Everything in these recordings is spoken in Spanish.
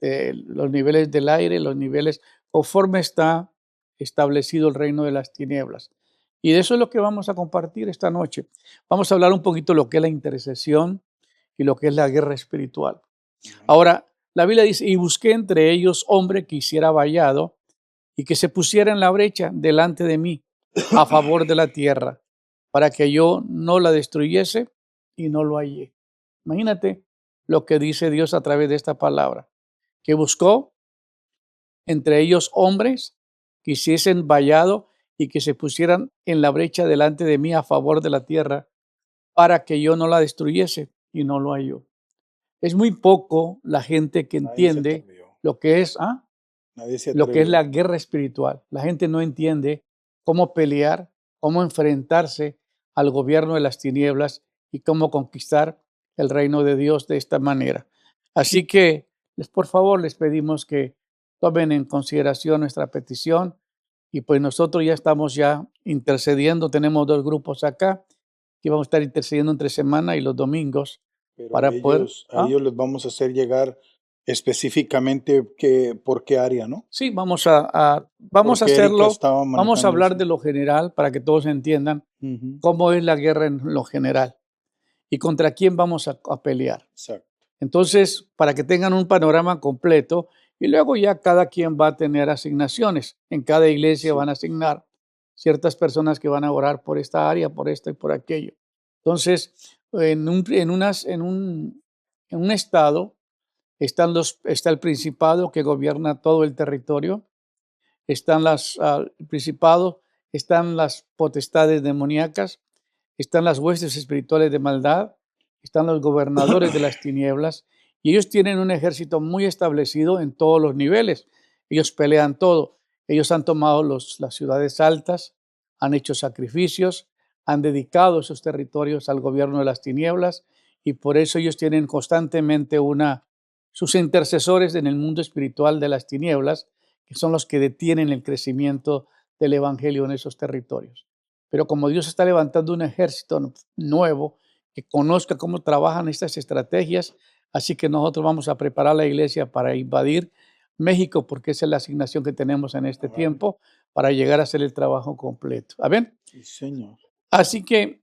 los niveles del aire, los niveles, conforme está establecido el reino de las tinieblas. Y de eso es lo que vamos a compartir esta noche. Vamos a hablar un poquito de lo que es la intercesión y lo que es la guerra espiritual. Ahora, la Biblia dice, y busqué entre ellos hombre que hiciera vallado y que se pusiera en la brecha delante de mí a favor de la tierra, para que yo no la destruyese y no lo hallé. Imagínate lo que dice Dios a través de esta palabra, que buscó entre ellos hombres que hiciesen vallado y que se pusieran en la brecha delante de mí a favor de la tierra, para que yo no la destruyese y no lo halló. Es muy poco la gente que entiende lo que es, lo que es la guerra espiritual. La gente no entiende cómo pelear, cómo enfrentarse al gobierno de las tinieblas y cómo conquistar el reino de Dios de esta manera. Así que, por favor, les pedimos que tomen en consideración nuestra petición y pues nosotros ya estamos intercediendo. Tenemos 2 grupos acá que vamos a estar intercediendo entre semana y los domingos. Pero para a ellos, poder, ellos les vamos a hacer llegar específicamente por qué área, ¿no? Sí, vamos a Porque Erika hacerlo, estaba vamos a manejando hablar eso. de lo general para que todos entiendan Ujú, cómo es la guerra en lo general y contra quién vamos a pelear. exacto. Entonces, para que tengan un panorama completo y luego ya cada quien va a tener asignaciones. En cada iglesia Sí. van a asignar ciertas personas que van a orar por esta área, por esto y por aquello. Entonces, en un estado está el principado que gobierna todo el territorio, están el principado, están las potestades demoníacas, están las huestes espirituales de maldad, están los gobernadores de las tinieblas, y ellos tienen un ejército muy establecido en todos los niveles. Ellos pelean todo. Ellos han tomado las ciudades altas, han hecho sacrificios, han dedicado esos territorios al gobierno de las tinieblas, y por eso ellos tienen constantemente sus intercesores en el mundo espiritual de las tinieblas, que son los que detienen el crecimiento del evangelio en esos territorios. Pero como Dios está levantando un ejército nuevo que conozca cómo trabajan estas estrategias, así que nosotros vamos a preparar la iglesia para invadir México, porque esa es la asignación que tenemos en este Amén. tiempo para llegar a hacer el trabajo completo. ¿Amén? Sí, señor. Así que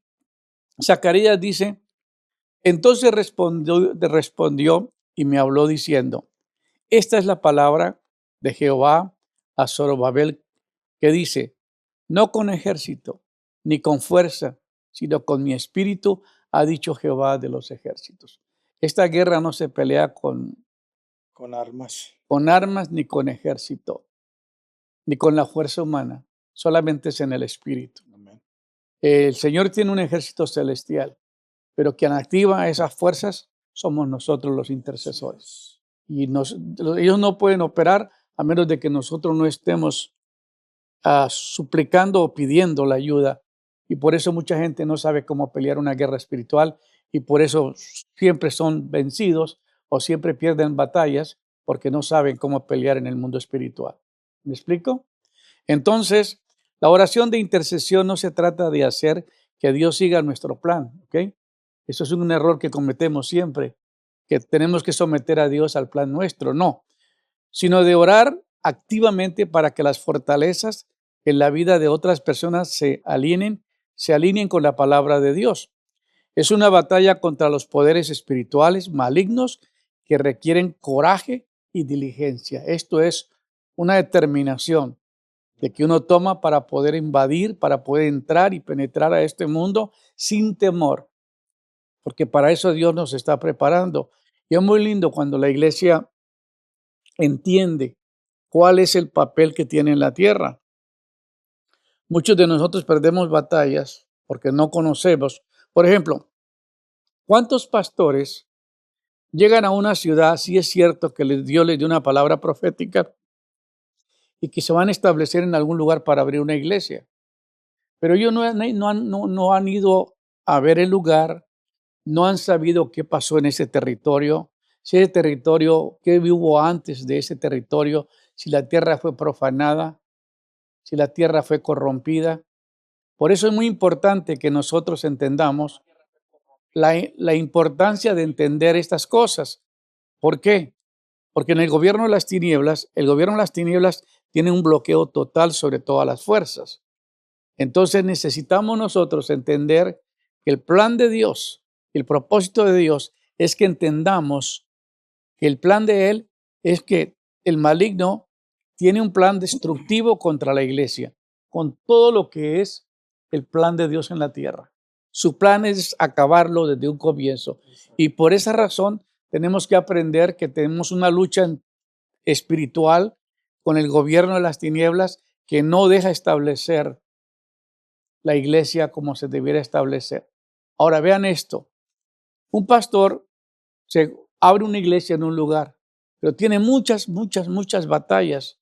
Zacarías dice, entonces respondió y me habló diciendo, esta es la palabra de Jehová a Zorobabel, que dice, no con ejército, ni con fuerza, sino con mi espíritu, ha dicho Jehová de los ejércitos. Esta guerra no se pelea con armas ni con ejército, ni con la fuerza humana, solamente es en el espíritu. Amén. El Señor tiene un ejército celestial, pero quien activa esas fuerzas somos nosotros los intercesores. Y ellos no pueden operar a menos de que nosotros no estemos suplicando o pidiendo la ayuda. Y por eso mucha gente no sabe cómo pelear una guerra espiritual y por eso siempre son vencidos o siempre pierden batallas porque no saben cómo pelear en el mundo espiritual. ¿Me explico? Entonces, la oración de intercesión no se trata de hacer que Dios siga nuestro plan, ¿ok? Eso es un error que cometemos siempre, que tenemos que someter a Dios al plan nuestro, no, sino de orar activamente para que las fortalezas en la vida de otras personas se alineen con la palabra de Dios. Es una batalla contra los poderes espirituales malignos que requieren coraje y diligencia. Esto es una determinación de que uno toma para poder invadir, para poder entrar y penetrar a este mundo sin temor, porque para eso Dios nos está preparando. Y es muy lindo cuando la iglesia entiende cuál es el papel que tiene en la tierra. Muchos de nosotros perdemos batallas porque no conocemos. Por ejemplo, ¿cuántos pastores llegan a una ciudad, si es cierto que Dios les dio una palabra profética y que se van a establecer en algún lugar para abrir una iglesia? Pero ellos no han ido a ver el lugar, no han sabido qué pasó en ese territorio, si ese territorio, qué hubo antes de ese territorio, si la tierra fue profanada, si la tierra fue corrompida. Por eso es muy importante que nosotros entendamos la importancia de entender estas cosas. ¿Por qué? Porque en el gobierno de las tinieblas, el gobierno de las tinieblas tiene un bloqueo total sobre todas las fuerzas. Entonces necesitamos nosotros entender que el plan de Dios, el propósito de Dios es que entendamos que el plan de Él es que el maligno tiene un plan destructivo contra la iglesia, con todo lo que es el plan de Dios en la tierra. Su plan es acabarlo desde un comienzo. Y por esa razón tenemos que aprender que tenemos una lucha espiritual con el gobierno de las tinieblas que no deja establecer la iglesia como se debiera establecer. Ahora vean esto. Un pastor se abre una iglesia en un lugar, pero tiene muchas batallas.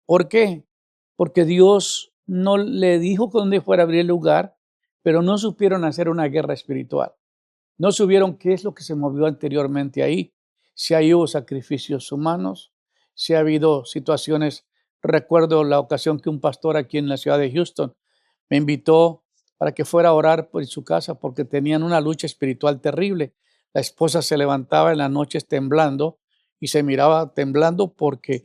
¿Por qué? Porque Dios no le dijo dónde fuera a abrir el lugar, pero no supieron hacer una guerra espiritual. No supieron qué es lo que se movió anteriormente ahí. Si ahí hubo sacrificios humanos, si ha habido situaciones. Recuerdo la ocasión que un pastor aquí en la ciudad de Houston me invitó para que fuera a orar por su casa porque tenían una lucha espiritual terrible. La esposa se levantaba en las noches temblando y se miraba temblando porque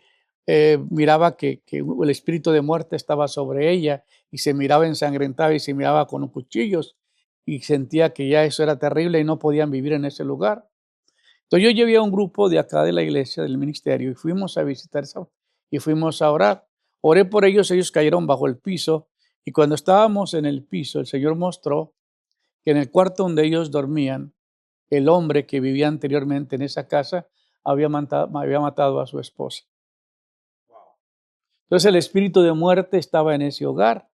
miraba que el espíritu de muerte estaba sobre ella y se miraba ensangrentada y se miraba con cuchillos y sentía que ya eso era terrible y no podían vivir en ese lugar. Entonces yo llevé a un grupo de acá de la iglesia, del ministerio, y fuimos a visitar y fuimos a orar. Oré por ellos, ellos cayeron bajo el piso y cuando estábamos en el piso, el Señor mostró que en el cuarto donde ellos dormían, el hombre que vivía anteriormente en esa casa había matado a su esposa. Entonces el espíritu de muerte estaba en ese hogar.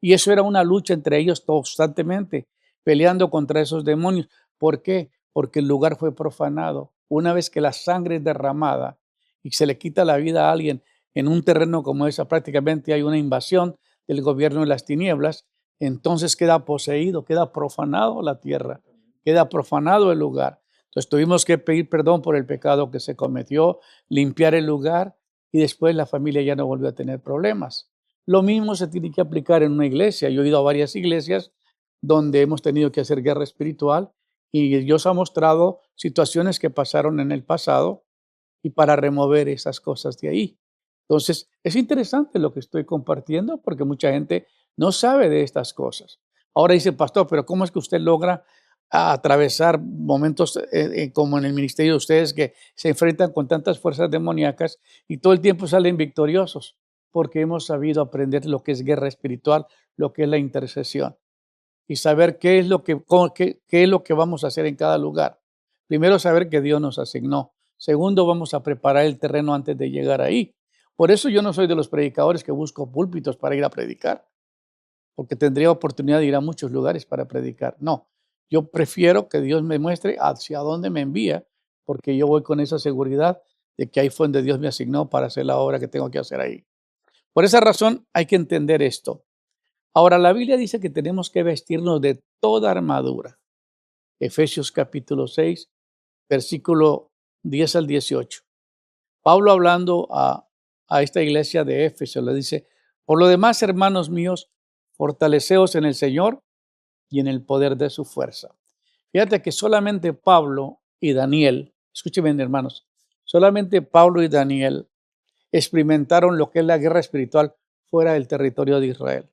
Y eso era una lucha entre ellos constantemente, peleando contra esos demonios. ¿Por qué? Porque el lugar fue profanado. Una vez que la sangre es derramada y se le quita la vida a alguien en un terreno como esa, prácticamente hay una invasión del gobierno de las tinieblas, entonces queda poseído, queda profanado la tierra, queda profanado el lugar. Entonces tuvimos que pedir perdón por el pecado que se cometió, limpiar el lugar y después la familia ya no volvió a tener problemas. Lo mismo se tiene que aplicar en una iglesia. Yo he ido a varias iglesias donde hemos tenido que hacer guerra espiritual y Dios ha mostrado situaciones que pasaron en el pasado y para remover esas cosas de ahí. Entonces, es interesante lo que estoy compartiendo porque mucha gente no sabe de estas cosas. Ahora dice, pastor, pero ¿cómo es que usted logra atravesar momentos como en el ministerio de ustedes que se enfrentan con tantas fuerzas demoníacas y todo el tiempo salen victoriosos? Porque hemos sabido aprender lo que es guerra espiritual, lo que es la intercesión y saber qué es lo qué es lo que vamos a hacer en cada lugar. Primero, saber que Dios nos asignó. Segundo, vamos a preparar el terreno antes de llegar ahí. Por eso yo no soy de los predicadores que busco púlpitos para ir a predicar, porque tendría oportunidad de ir a muchos lugares para predicar. No, yo prefiero que Dios me muestre hacia dónde me envía, porque yo voy con esa seguridad de que ahí fue donde Dios me asignó para hacer la obra que tengo que hacer ahí. Por esa razón hay que entender esto. Ahora, la Biblia dice que tenemos que vestirnos de toda armadura. Efesios capítulo 6, versículo 10 al 18. Pablo hablando a esta iglesia de Éfeso le dice, por lo demás, hermanos míos, fortaleceos en el Señor y en el poder de su fuerza. Fíjate que solamente Pablo y Daniel, escúchenme hermanos, solamente Pablo y Daniel experimentaron lo que es la guerra espiritual fuera del territorio de Israel.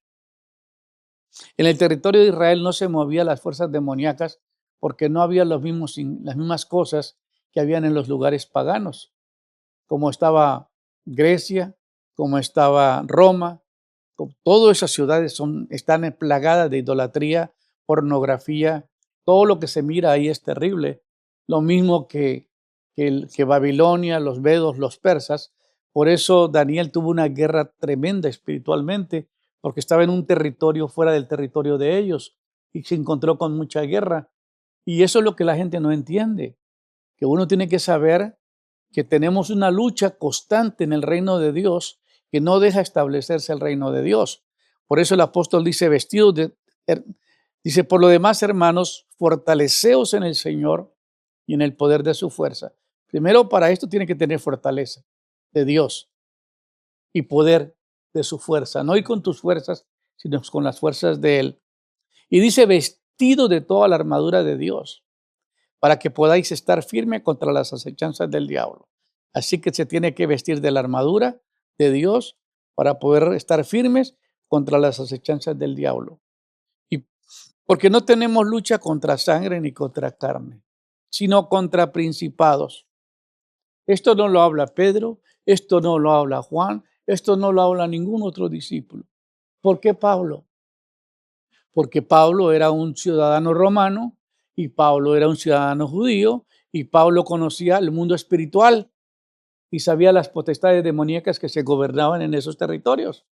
En el territorio de Israel no se movían las fuerzas demoníacas porque no había las mismas cosas que habían en los lugares paganos, como estaba Grecia, como estaba Roma. Todas esas ciudades están plagadas de idolatría, pornografía, todo lo que se mira ahí es terrible. Lo mismo que Babilonia, los medos, los persas. Por eso Daniel tuvo una guerra tremenda espiritualmente, porque estaba en un territorio fuera del territorio de ellos y se encontró con mucha guerra. Y eso es lo que la gente no entiende, que uno tiene que saber que tenemos una lucha constante en el reino de Dios que no deja establecerse el reino de Dios. Por eso el apóstol dice, dice, por lo demás, hermanos, fortaleceos en el Señor y en el poder de su fuerza. Primero, para esto tiene que tener fortaleza de Dios y poder de su fuerza, no ir con tus fuerzas, sino con las fuerzas de Él. Y dice, vestido de toda la armadura de Dios, para que podáis estar firme contra las acechanzas del diablo. Así que se tiene que vestir de la armadura de Dios para poder estar firmes contra las acechanzas del diablo. Y porque no tenemos lucha contra sangre ni contra carne, sino contra principados. Esto no lo habla Pedro, esto no lo habla Juan, esto no lo habla ningún otro discípulo. ¿Por qué Pablo? Porque Pablo era un ciudadano romano y Pablo era un ciudadano judío y Pablo conocía el mundo espiritual y sabía las potestades demoníacas que se gobernaban en esos territorios.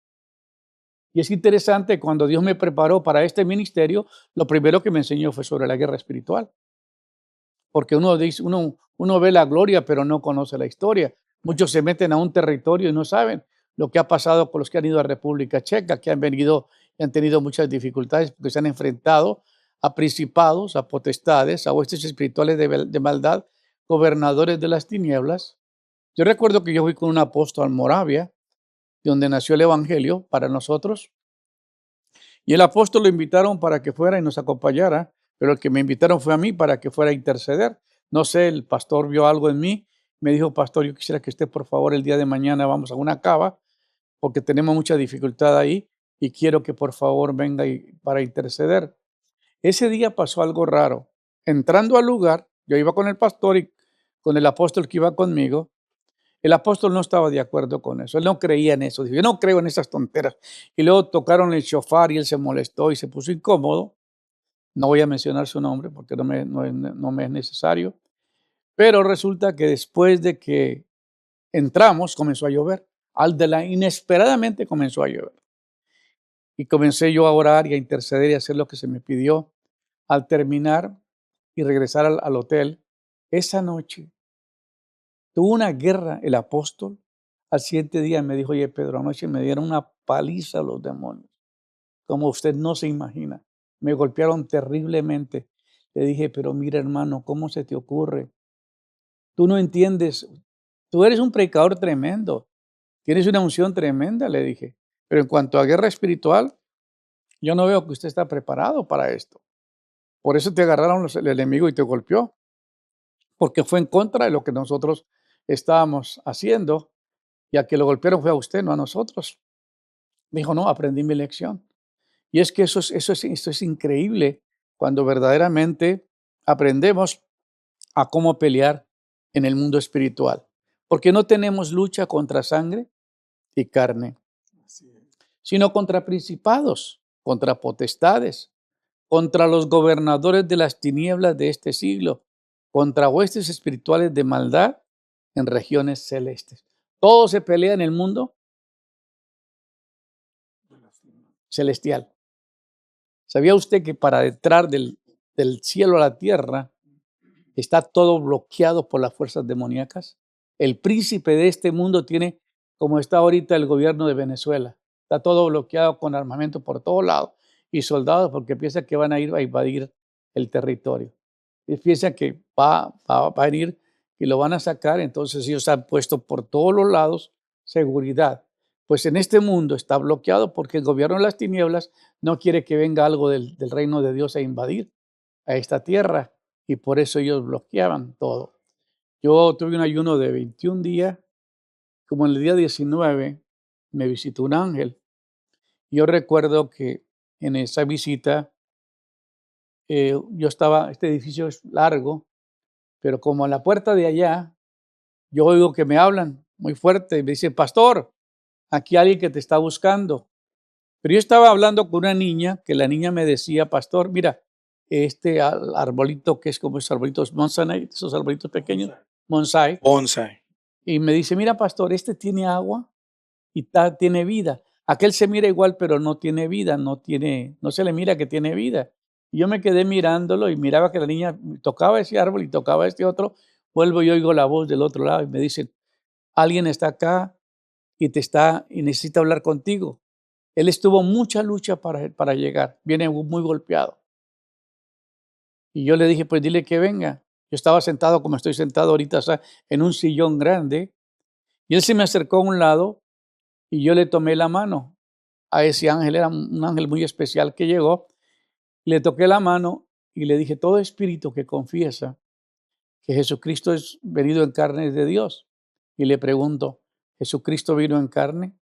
Y es interesante, cuando Dios me preparó para este ministerio, lo primero que me enseñó fue sobre la guerra espiritual. Porque uno ve la gloria, pero no conoce la historia. Muchos se meten a un territorio y no saben lo que ha pasado con los que han ido a República Checa, que han venido y han tenido muchas dificultades porque se han enfrentado a principados, a potestades, a huestes espirituales de maldad, gobernadores de las tinieblas. Yo recuerdo que yo fui con un apóstol a Moravia, donde nació el evangelio para nosotros, y el apóstol lo invitaron para que fuera y nos acompañara, pero el que me invitaron fue a mí para que fuera a interceder. No sé, el pastor vio algo en mí, me dijo: pastor, yo quisiera que usted, por favor, el día de mañana vamos a una cava, porque tenemos mucha dificultad ahí, y quiero que por favor venga para interceder. Ese día pasó algo raro. Entrando al lugar, yo iba con el pastor y con el apóstol que iba conmigo. El apóstol no estaba de acuerdo con eso, él no creía en eso, dijo: yo no creo en esas tonteras. Y luego tocaron el shofar y él se molestó y se puso incómodo. No voy a mencionar su nombre porque no me es necesario, pero resulta que después de que entramos comenzó a llover. Inesperadamente comenzó a llover. Y comencé yo a orar y a interceder y a hacer lo que se me pidió. Al terminar y regresar al hotel, esa noche tuvo una guerra el apóstol. Al siguiente día me dijo: oye, Pedro, anoche me dieron una paliza los demonios, como usted no se imagina. Me golpearon terriblemente. Le dije: pero mira, hermano, ¿cómo se te ocurre? Tú no entiendes. Tú eres un predicador tremendo. Tienes una unción tremenda, le dije. Pero en cuanto a guerra espiritual, yo no veo que usted está preparado para esto. Por eso te agarraron el enemigo y te golpeó, porque fue en contra de lo que nosotros estábamos haciendo, y a que lo golpearon fue a usted, no a nosotros. Me dijo: no, aprendí mi lección. Y es que esto es increíble cuando verdaderamente aprendemos a cómo pelear en el mundo espiritual. Porque no tenemos lucha contra sangre y carne, sino contra principados, contra potestades, contra los gobernadores de las tinieblas de este siglo, contra huestes espirituales de maldad en regiones celestes. Todo se pelea en el mundo celestial. ¿Sabía usted que para entrar del cielo a la tierra está todo bloqueado por las fuerzas demoníacas? El príncipe de este mundo tiene, como está ahorita el gobierno de Venezuela, está todo bloqueado con armamento por todos lados y soldados, porque piensan que van a ir a invadir el territorio. Y piensan que va a venir y lo van a sacar. Entonces ellos han puesto por todos los lados seguridad. Pues en este mundo está bloqueado porque el gobierno de las tinieblas no quiere que venga algo del reino de Dios a invadir a esta tierra, y por eso ellos bloqueaban todo. Yo tuve un ayuno de 21 días, como en el día 19 me visitó un ángel. Yo recuerdo que en esa visita este edificio es largo, pero como a la puerta de allá, yo oigo que me hablan muy fuerte y me dicen: pastor, aquí hay alguien que te está buscando. Pero yo estaba hablando con una niña, que la niña me decía: pastor, mira, este arbolito que es como esos arbolitos bonsai, esos arbolitos pequeños, bonsai. Bonsai. Y me dice: mira, pastor, este tiene agua y tiene vida. Aquel se mira igual, pero no tiene vida, no se le mira que tiene vida. Y yo me quedé mirándolo y miraba que la niña tocaba ese árbol y tocaba este otro. Vuelvo y oigo la voz del otro lado y me dice: alguien está acá y necesita hablar contigo. Él estuvo mucha lucha para llegar, viene muy golpeado. Y yo le dije: pues dile que venga. Yo estaba sentado como estoy sentado ahorita, o sea, en un sillón grande, y él se me acercó a un lado y yo le tomé la mano a ese ángel. Era un ángel muy especial que llegó. Le toqué la mano y le dije: todo espíritu que confiesa que Jesucristo es venido en carne de Dios, y le pregunto, ¿Jesucristo vino en carne?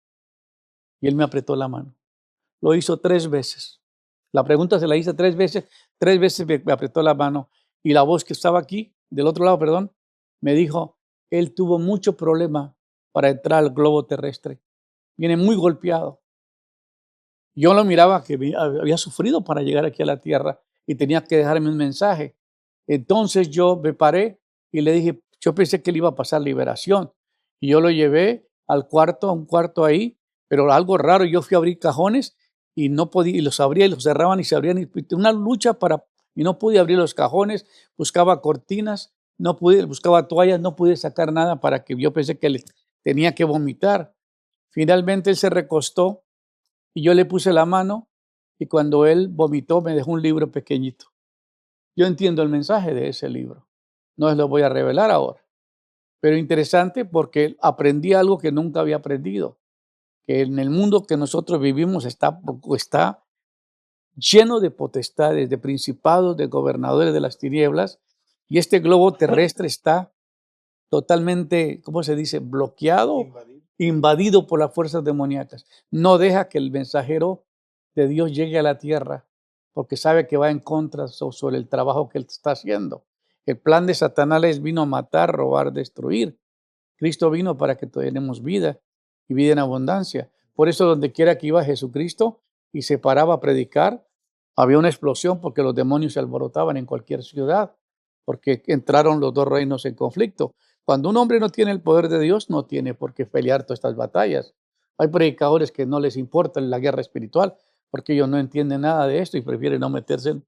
Y él me apretó la mano. Lo hizo 3 veces. La pregunta se la hice 3 veces me apretó la mano. Y la voz que estaba aquí, del otro lado, perdón, me dijo, él tuvo mucho problema para entrar al globo terrestre. Viene muy golpeado. Yo lo miraba que había sufrido para llegar aquí a la tierra y tenía que dejarme un mensaje. Entonces yo me paré y le dije, yo pensé que le iba a pasar liberación. Y yo lo llevé al cuarto, a un cuarto ahí, pero algo raro, yo fui a abrir cajones y no podía, y los abría y los cerraban y se abrían. Y una lucha y no pude abrir los cajones, buscaba cortinas, no pude, buscaba toallas, no pude sacar nada para que yo pensé que le tenía que vomitar. Finalmente él se recostó y yo le puse la mano y cuando él vomitó me dejó un libro pequeñito. Yo entiendo el mensaje de ese libro. No se lo voy a revelar ahora. Pero interesante porque aprendí algo que nunca había aprendido. Que en el mundo que nosotros vivimos está lleno de potestades, de principados, de gobernadores de las tinieblas. Y este globo terrestre está totalmente, ¿cómo se dice? Bloqueado, invadido por las fuerzas demoníacas. No deja que el mensajero de Dios llegue a la tierra porque sabe que va en contra sobre el trabajo que él está haciendo. El plan de Satanás vino a matar, robar, destruir. Cristo vino para que tenemos vida y vida en abundancia. Por eso donde quiera que iba Jesucristo y se paraba a predicar, había una explosión porque los demonios se alborotaban en cualquier ciudad, porque entraron los dos reinos en conflicto. Cuando un hombre no tiene el poder de Dios, no tiene por qué pelear todas estas batallas. Hay predicadores que no les importa la guerra espiritual, porque ellos no entienden nada de esto y prefieren no meterse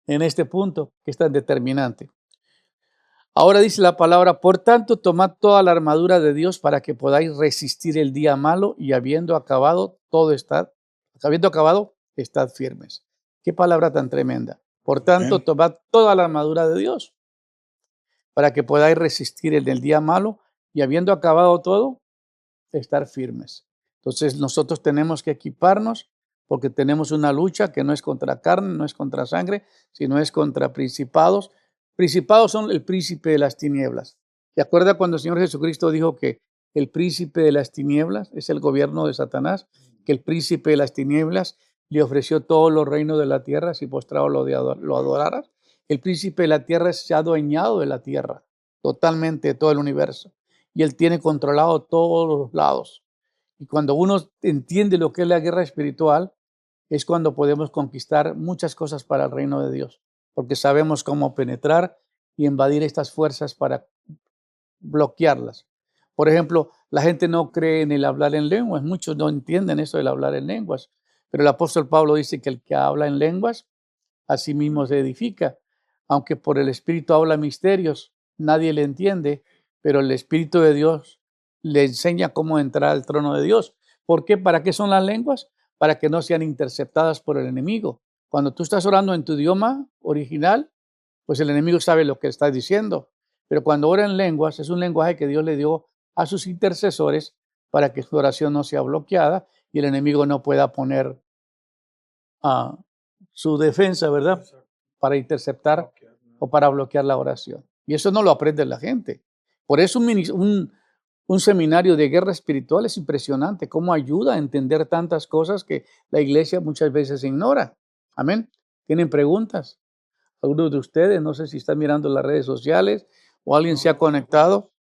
en este punto que es tan determinante. Ahora dice la palabra, por tanto, tomad toda la armadura de Dios para que podáis resistir el día malo y habiendo acabado, estad firmes. Qué palabra tan tremenda. Por tanto, tomad toda la armadura de Dios para que podáis resistir en el día malo y habiendo acabado todo, estar firmes. Entonces nosotros tenemos que equiparnos porque tenemos una lucha que no es contra carne, no es contra sangre, sino es contra principados. Principados son el príncipe de las tinieblas. ¿Se acuerda cuando el Señor Jesucristo dijo que el príncipe de las tinieblas es el gobierno de Satanás? Que el príncipe de las tinieblas le ofreció todos los reinos de la tierra si postrado lo adoraras. El príncipe de la tierra se ha adueñado de la tierra, totalmente de todo el universo. Y él tiene controlado todos los lados. Y cuando uno entiende lo que es la guerra espiritual, es cuando podemos conquistar muchas cosas para el reino de Dios, porque sabemos cómo penetrar y invadir estas fuerzas para bloquearlas. Por ejemplo, la gente no cree en el hablar en lenguas, muchos no entienden eso del hablar en lenguas, pero el apóstol Pablo dice que el que habla en lenguas, a sí mismo se edifica, aunque por el Espíritu habla misterios, nadie le entiende, pero el Espíritu de Dios le enseña cómo entrar al trono de Dios. ¿Por qué? ¿Para qué son las lenguas? Para que no sean interceptadas por el enemigo. Cuando tú estás orando en tu idioma original, pues el enemigo sabe lo que estás diciendo. Pero cuando ora en lenguas, es un lenguaje que Dios le dio a sus intercesores para que su oración no sea bloqueada y el enemigo no pueda poner su defensa, ¿verdad? Para interceptar o para bloquear la oración. Y eso no lo aprende la gente. Por eso un seminario de guerra espiritual es impresionante, cómo ayuda a entender tantas cosas que la iglesia muchas veces ignora. Amén. ¿Tienen preguntas? Algunos de ustedes, no sé si están mirando las redes sociales o alguien se ha conectado,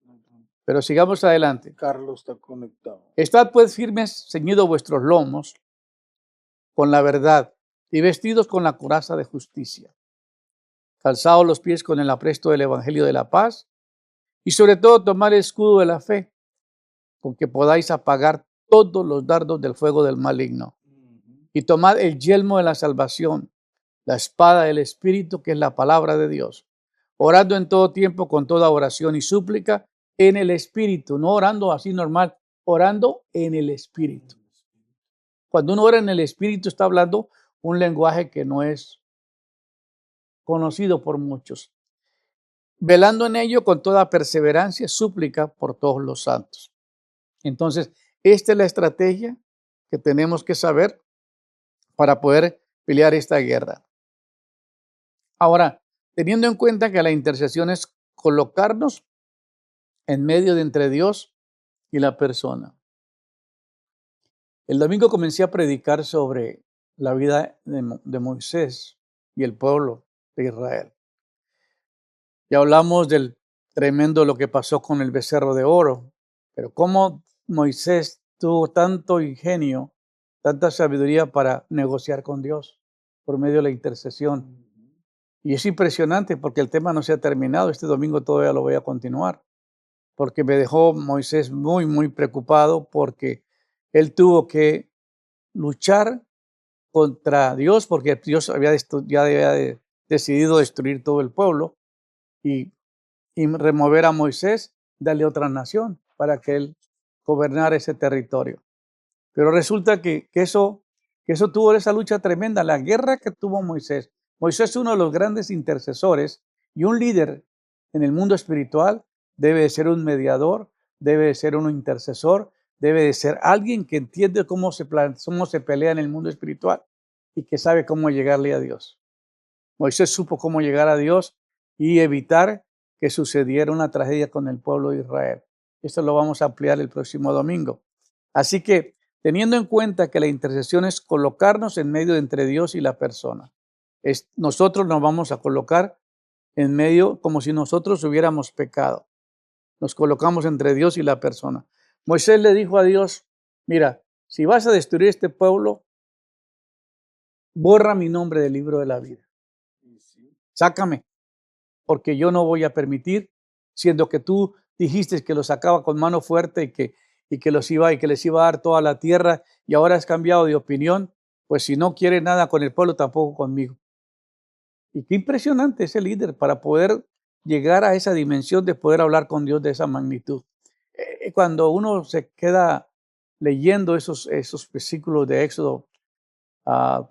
pero sigamos adelante. Carlos está conectado. Estad pues firmes, ceñidos vuestros lomos con la verdad y vestidos con la coraza de justicia, calzados los pies con el apresto del evangelio de la paz y sobre todo tomar el escudo de la fe, con que podáis apagar todos los dardos del fuego del maligno. Y tomad el yelmo de la salvación, la espada del Espíritu, que es la palabra de Dios, orando en todo tiempo con toda oración y súplica en el Espíritu, no orando así normal, orando en el Espíritu. Cuando uno ora en el Espíritu está hablando un lenguaje que no es conocido por muchos. Velando en ello con toda perseverancia, súplica por todos los santos. Entonces, esta es la estrategia que tenemos que saber para poder pelear esta guerra. Ahora, teniendo en cuenta que la intercesión es colocarnos en medio de entre Dios y la persona. El domingo comencé a predicar sobre la vida de Moisés y el pueblo de Israel. Y hablamos del tremendo lo que pasó con el becerro de oro, pero cómo Moisés tuvo tanto ingenio, tanta sabiduría para negociar con Dios por medio de la intercesión. Y es impresionante porque el tema no se ha terminado. Este domingo todavía lo voy a continuar, porque me dejó Moisés muy, muy preocupado porque él tuvo que luchar contra Dios porque Dios ya había decidido destruir todo el pueblo y remover a Moisés, darle otra nación para que él gobernara ese territorio. Pero resulta que eso tuvo esa lucha tremenda, la guerra que tuvo Moisés. Moisés es uno de los grandes intercesores y un líder en el mundo espiritual debe de ser un mediador, debe de ser un intercesor, debe de ser alguien que entiende cómo se pelea en el mundo espiritual y que sabe cómo llegarle a Dios. Moisés supo cómo llegar a Dios y evitar que sucediera una tragedia con el pueblo de Israel. Esto lo vamos a ampliar el próximo domingo. Así que, teniendo en cuenta que la intercesión es colocarnos en medio entre Dios y la persona, nosotros nos vamos a colocar en medio como si nosotros hubiéramos pecado. Nos colocamos entre Dios y la persona. Moisés le dijo a Dios, mira, si vas a destruir este pueblo, borra mi nombre del libro de la vida. Sácame, porque yo no voy a permitir, siendo que tú dijiste que los sacaba con mano fuerte y que les iba a dar toda la tierra, y ahora has cambiado de opinión, pues si no quiere nada con el pueblo, tampoco conmigo. Y qué impresionante ese líder para poder llegar a esa dimensión de poder hablar con Dios de esa magnitud. Cuando uno se queda leyendo esos versículos de Éxodo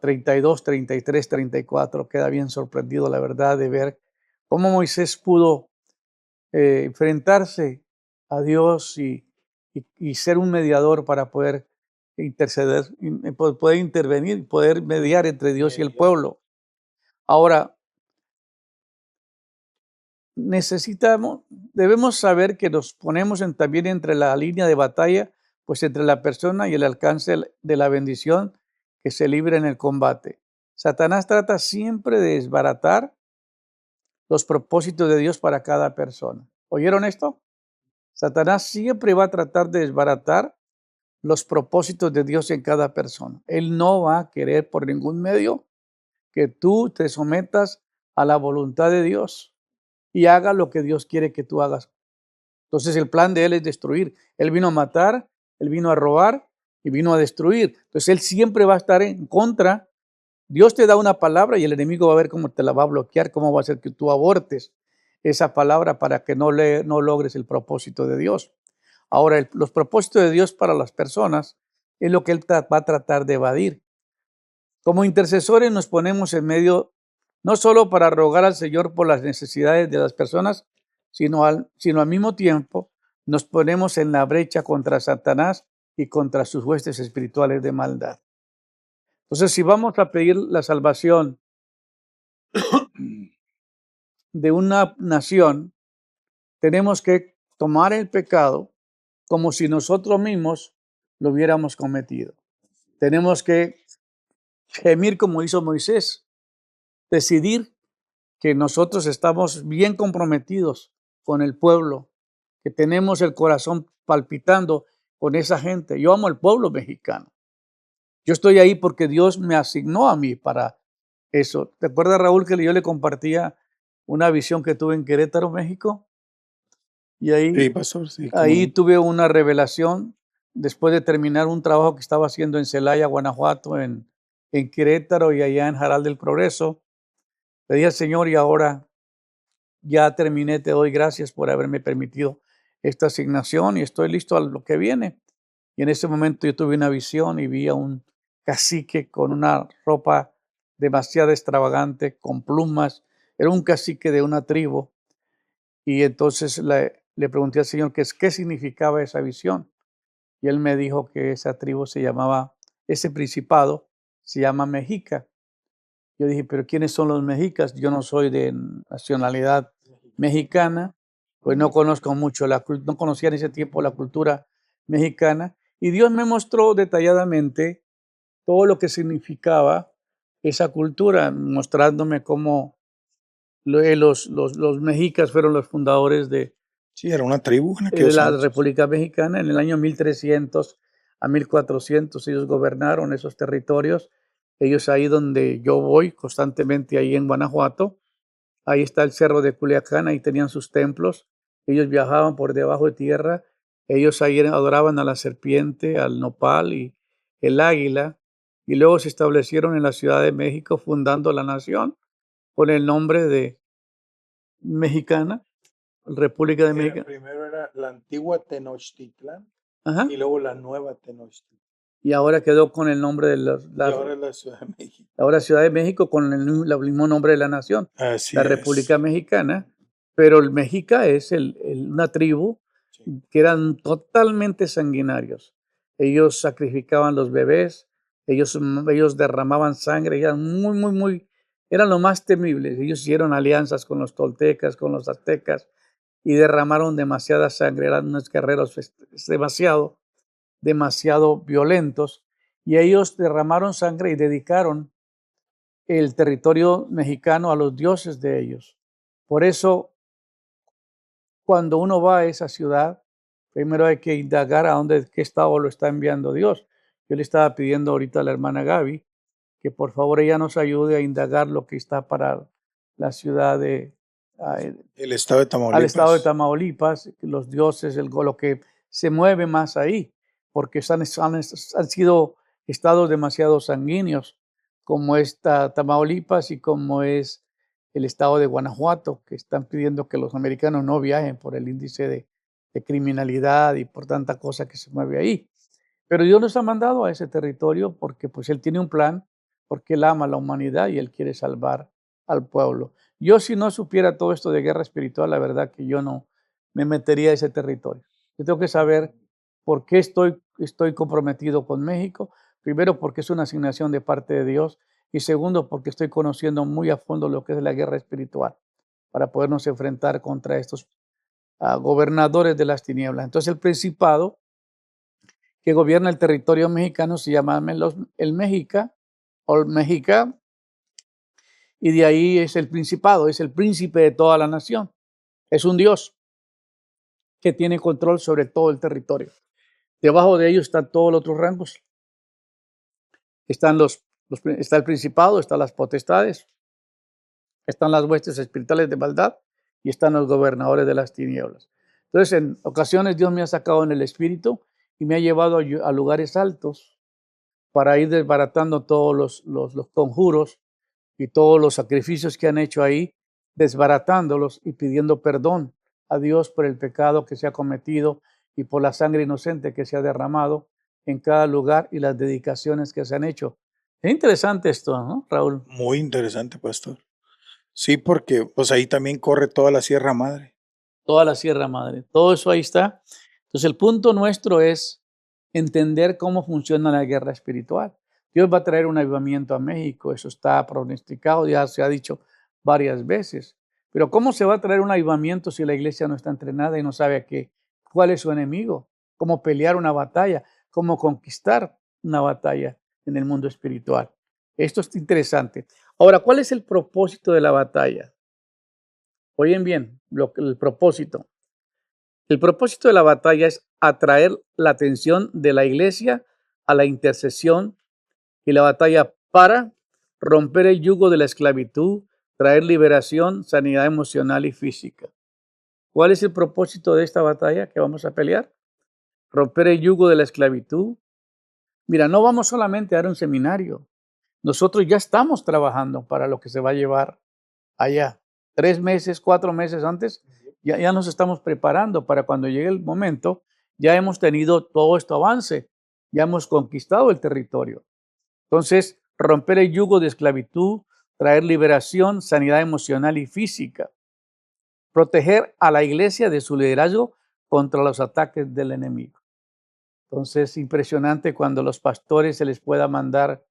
32, 33, 34, queda bien sorprendido, la verdad, de ver cómo Moisés pudo enfrentarse a Dios y ser un mediador para poder interceder, poder intervenir, poder mediar entre Dios y el pueblo. Ahora, debemos saber que nos ponemos también entre la línea de batalla, pues entre la persona y el alcance de la bendición que se libra en el combate. Satanás trata siempre de desbaratar los propósitos de Dios para cada persona. ¿Oyeron esto? Satanás siempre va a tratar de desbaratar los propósitos de Dios en cada persona. Él no va a querer por ningún medio que tú te sometas a la voluntad de Dios y haga lo que Dios quiere que tú hagas. Entonces el plan de Él es destruir. Él vino a matar, Él vino a robar y vino a destruir. Entonces Él siempre va a estar en contra. Dios te da una palabra y el enemigo va a ver cómo te la va a bloquear, cómo va a hacer que tú abortes esa palabra para que no logres el propósito de Dios. Ahora, los propósitos de Dios para las personas es lo que Él va a tratar de evadir. Como intercesores nos ponemos en medio, no solo para rogar al Señor por las necesidades de las personas, sino al mismo tiempo nos ponemos en la brecha contra Satanás y contra sus huestes espirituales de maldad. Entonces, si vamos a pedir la salvación de una nación, tenemos que tomar el pecado como si nosotros mismos lo hubiéramos cometido. Tenemos que gemir como hizo Moisés, decidir que nosotros estamos bien comprometidos con el pueblo, que tenemos el corazón palpitando con esa gente. Yo amo al pueblo mexicano. Yo estoy ahí porque Dios me asignó a mí para eso. ¿Te acuerdas, Raúl, que yo le compartía una visión que tuve en Querétaro, México? Y Sí, pastor, sí, cómo ahí no. tuve una revelación después de terminar un trabajo que estaba haciendo en Celaya, Guanajuato, en Querétaro y allá en Jaral del Progreso. Le dije al Señor, y ahora ya terminé, te doy gracias por haberme permitido esta asignación y estoy listo a lo que viene. Y en ese momento yo tuve una visión y vi a un cacique con una ropa demasiado extravagante, con plumas. Era un cacique de una tribu. Y entonces le pregunté al Señor qué significaba esa visión. Y él me dijo que esa tribu ese principado se llama Mexica. Yo dije, pero ¿quiénes son los mexicas? Yo no soy de nacionalidad mexicana. pues no conozco mucho, no conocía en ese tiempo la cultura mexicana, y Dios me mostró detalladamente todo lo que significaba esa cultura, mostrándome cómo los mexicas fueron los fundadores Sí, era una tribu en de aquellos la años. República Mexicana. En el año 1300 a 1400 ellos gobernaron esos territorios. Ellos ahí donde yo voy constantemente, ahí en Guanajuato, ahí está el cerro de Culiacán, ahí tenían sus templos. Ellos viajaban por debajo de tierra. Ellos ahí adoraban a la serpiente, al nopal y el águila. Y luego se establecieron en la Ciudad de México, fundando la nación con el nombre de Mexicana, República de México. Primero era la antigua Tenochtitlán Ajá. y luego la nueva Tenochtitlán. Y ahora quedó con el nombre de Y ahora es la Ciudad de México. ahora Ciudad de México con el mismo nombre de la nación, Así la es. República Mexicana, pero el Mexica es una tribu Sí. que eran totalmente sanguinarios. Ellos sacrificaban los bebés, ellos derramaban sangre, eran eran lo más temibles. Ellos hicieron alianzas con los toltecas, con los aztecas y derramaron demasiada sangre. Eran unos guerreros demasiado violentos, y ellos derramaron sangre y dedicaron el territorio mexicano a los dioses de ellos. Por eso, cuando uno va a esa ciudad, primero hay que indagar qué estado lo está enviando Dios. Yo le estaba pidiendo ahorita a la hermana Gaby que por favor ella nos ayude a indagar lo que está para la ciudad El estado de al estado de Tamaulipas. Tamaulipas, los dioses, lo que se mueve más ahí, porque han sido estados demasiado sanguíneos, como está Tamaulipas y como es el estado de Guanajuato, que están pidiendo que los americanos no viajen por el índice de criminalidad y por tanta cosa que se mueve ahí. Pero Dios nos ha mandado a ese territorio porque pues Él tiene un plan, porque Él ama a la humanidad y Él quiere salvar al pueblo. Yo si no supiera todo esto de guerra espiritual, la verdad que yo no me metería a ese territorio. Yo tengo que saber por qué estoy comprometido con México. Primero, porque es una asignación de parte de Dios. Y segundo, porque estoy conociendo muy a fondo lo que es la guerra espiritual para podernos enfrentar contra estos gobernadores de las tinieblas. Entonces el principado que gobierna el territorio mexicano se llama el Mexica o el Mexica, y de ahí es el principado, es el príncipe de toda la nación. Es un dios que tiene control sobre todo el territorio. Debajo de ellos están todos los otros rangos. Está el principado, están las potestades, están las huestes espirituales de maldad y están los gobernadores de las tinieblas. Entonces, en ocasiones Dios me ha sacado en el espíritu y me ha llevado a lugares altos para ir desbaratando todos los conjuros y todos los sacrificios que han hecho ahí, desbaratándolos y pidiendo perdón a Dios por el pecado que se ha cometido y por la sangre inocente que se ha derramado en cada lugar y las dedicaciones que se han hecho. Es interesante esto, ¿no, Raúl? Muy interesante, pastor. Sí, porque pues ahí también corre toda la Sierra Madre. Toda la Sierra Madre, todo eso ahí está. Entonces el punto nuestro es entender cómo funciona la guerra espiritual. Dios va a traer un avivamiento a México, eso está pronosticado, ya se ha dicho varias veces. Pero ¿cómo se va a traer un avivamiento si la iglesia no está entrenada y no sabe cuál es su enemigo? ¿Cómo pelear una batalla? ¿Cómo conquistar una batalla en el mundo espiritual? Esto es interesante. Ahora, ¿cuál es el propósito de la batalla? Oyen bien, el propósito. El propósito de la batalla es atraer la atención de la iglesia a la intercesión y la batalla para romper el yugo de la esclavitud, traer liberación, sanidad emocional y física. ¿Cuál es el propósito de esta batalla que vamos a pelear? Romper el yugo de la esclavitud. Mira, no vamos solamente a dar un seminario. Nosotros ya estamos trabajando para lo que se va a llevar allá. 3 meses, 4 meses antes, ya nos estamos preparando para cuando llegue el momento, ya hemos tenido todo este avance, ya hemos conquistado el territorio. Entonces, romper el yugo de esclavitud, traer liberación, sanidad emocional y física, proteger a la iglesia de su liderazgo contra los ataques del enemigo. Entonces, impresionante cuando los pastores se les pueda mandar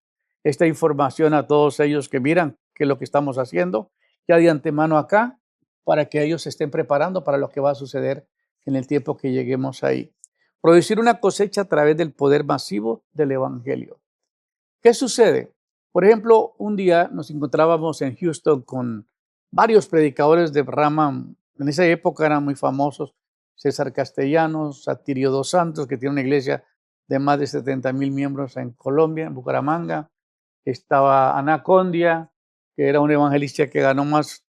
esta información a todos ellos que miran que lo que estamos haciendo ya de antemano acá, para que ellos se estén preparando para lo que va a suceder en el tiempo que lleguemos ahí. Producir una cosecha a través del poder masivo del Evangelio. ¿Qué sucede? Por ejemplo, un día nos encontrábamos en Houston con varios predicadores de rama. En esa época eran muy famosos: César Castellanos, Satirio dos Santos, que tiene una iglesia de más de 70,000 miembros en Colombia, en Bucaramanga. Estaba Anacondia, que era un evangelista que ganó más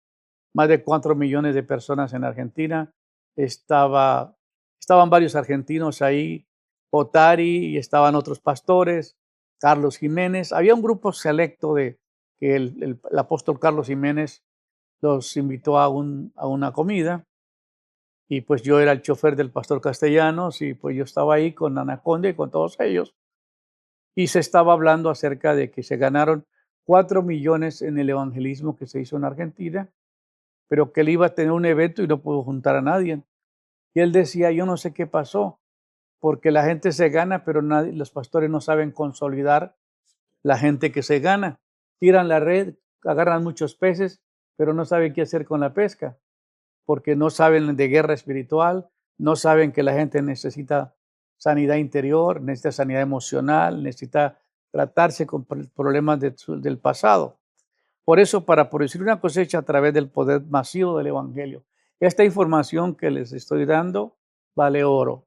de 4 millones de personas en Argentina. Estaban varios argentinos ahí, Otari, y estaban otros pastores, Carlos Jiménez. Había un grupo selecto de que el apóstol Carlos Jiménez los invitó a una comida, y pues yo era el chofer del pastor Castellanos, y pues yo estaba ahí con Anaconda y con todos ellos, y se estaba hablando acerca de que se ganaron 4 millones en el evangelismo que se hizo en Argentina, pero que él iba a tener un evento y no pudo juntar a nadie. Y él decía: yo no sé qué pasó, porque la gente se gana, pero los pastores no saben consolidar la gente que se gana. Tiran la red, agarran muchos peces, pero no saben qué hacer con la pesca, porque no saben de guerra espiritual, no saben que la gente necesita sanidad interior, necesita sanidad emocional, necesita tratarse con problemas del pasado. Por eso, para producir una cosecha a través del poder masivo del Evangelio, esta información que les estoy dando vale oro.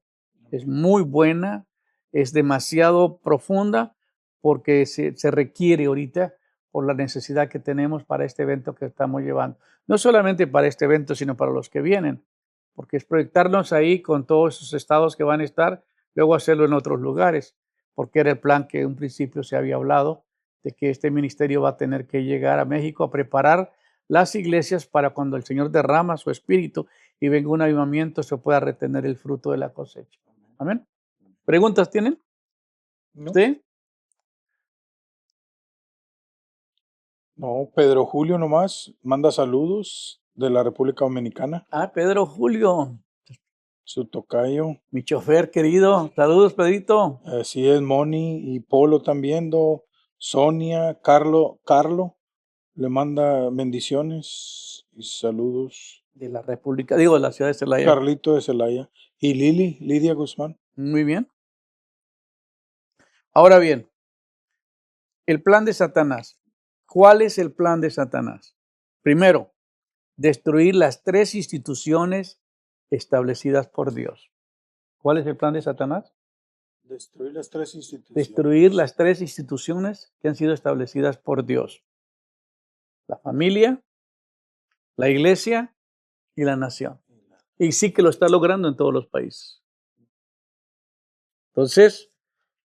Es muy buena, es demasiado profunda, porque se requiere ahorita por la necesidad que tenemos para este evento que estamos llevando. No solamente para este evento, sino para los que vienen, porque es proyectarnos ahí con todos esos estados que van a estar, luego hacerlo en otros lugares, porque era el plan que en un principio se había hablado, de que este ministerio va a tener que llegar a México a preparar las iglesias para cuando el Señor derrama su espíritu y venga un avivamiento, se pueda retener el fruto de la cosecha. Amén. ¿Preguntas tienen? No, ¿Sí? no, Pedro Julio nomás manda saludos de la República Dominicana, Pedro Julio, su tocayo. mi chofer querido. Saludos, Pedrito. Así es, Moni y Polo también, Sonia, Carlo, le manda bendiciones y saludos. De la República, digo, de la ciudad de Celaya. Carlito de Celaya. Y Lidia Guzmán. Muy bien. Ahora bien, el plan de Satanás. ¿Cuál es el plan de Satanás? Primero, destruir las 3 instituciones establecidas por Dios. ¿Cuál es el plan de Satanás? Destruir las 3 instituciones. Destruir las 3 instituciones que han sido establecidas por Dios: la familia, la iglesia y la nación. Y sí que lo está logrando en todos los países. Entonces,